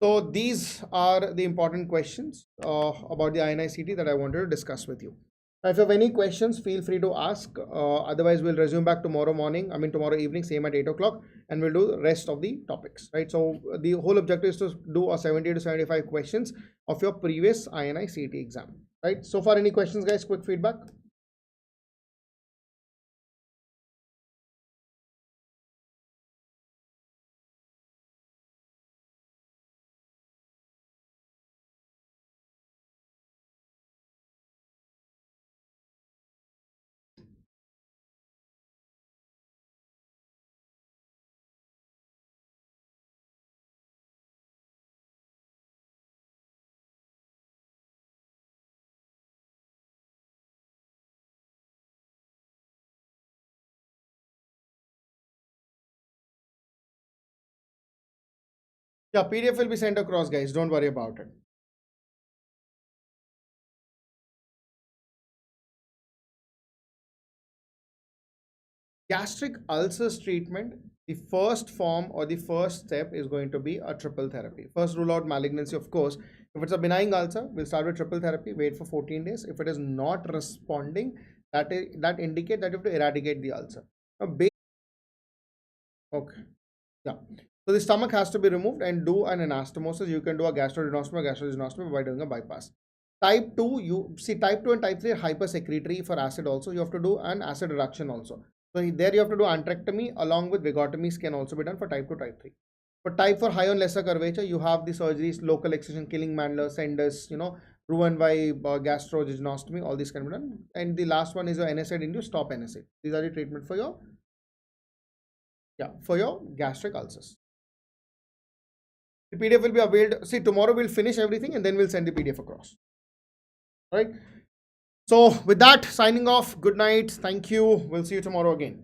So these are the important questions about the INI-CET that I wanted to discuss with you. If you have any questions, feel free to ask. Otherwise, we'll resume back tomorrow morning. I mean, tomorrow evening, same at 8 o'clock, and we'll do the rest of the topics, right? So the whole objective is to do a 70 to 75 questions of your previous INI-CET exam, right? So far, any questions, guys? Quick feedback. Yeah, PDF will be sent across, guys. Don't worry about it. Gastric ulcers treatment, the first form or the first step is going to be a triple therapy. First, rule out malignancy, of course. If it's a benign ulcer, we'll start with triple therapy, wait for 14 days. If it is not responding, that indicates that you have to eradicate the ulcer. Now, okay. Yeah. So the stomach has to be removed and do an anastomosis. You can do a gastroduodenostomy by doing a bypass. Type 2, you see type 2 and type 3 are hypersecretory for acid also. You have to do an acid reduction also. So there you have to do antrectomy along with vagotomies can also be done for type 2, type 3. For type 4 high on lesser curvature, you have the surgeries, local excision, killing Mandler, Senders, Roux-en-Y, gastroduodenostomy, all these can be done. And the last one is your NSAID induced, stop NSAID. These are the treatment for your gastric ulcers. The PDF will be available. See, tomorrow we'll finish everything and then we'll send the PDF across. All right. So with that, signing off. Good night. Thank you. We'll see you tomorrow again.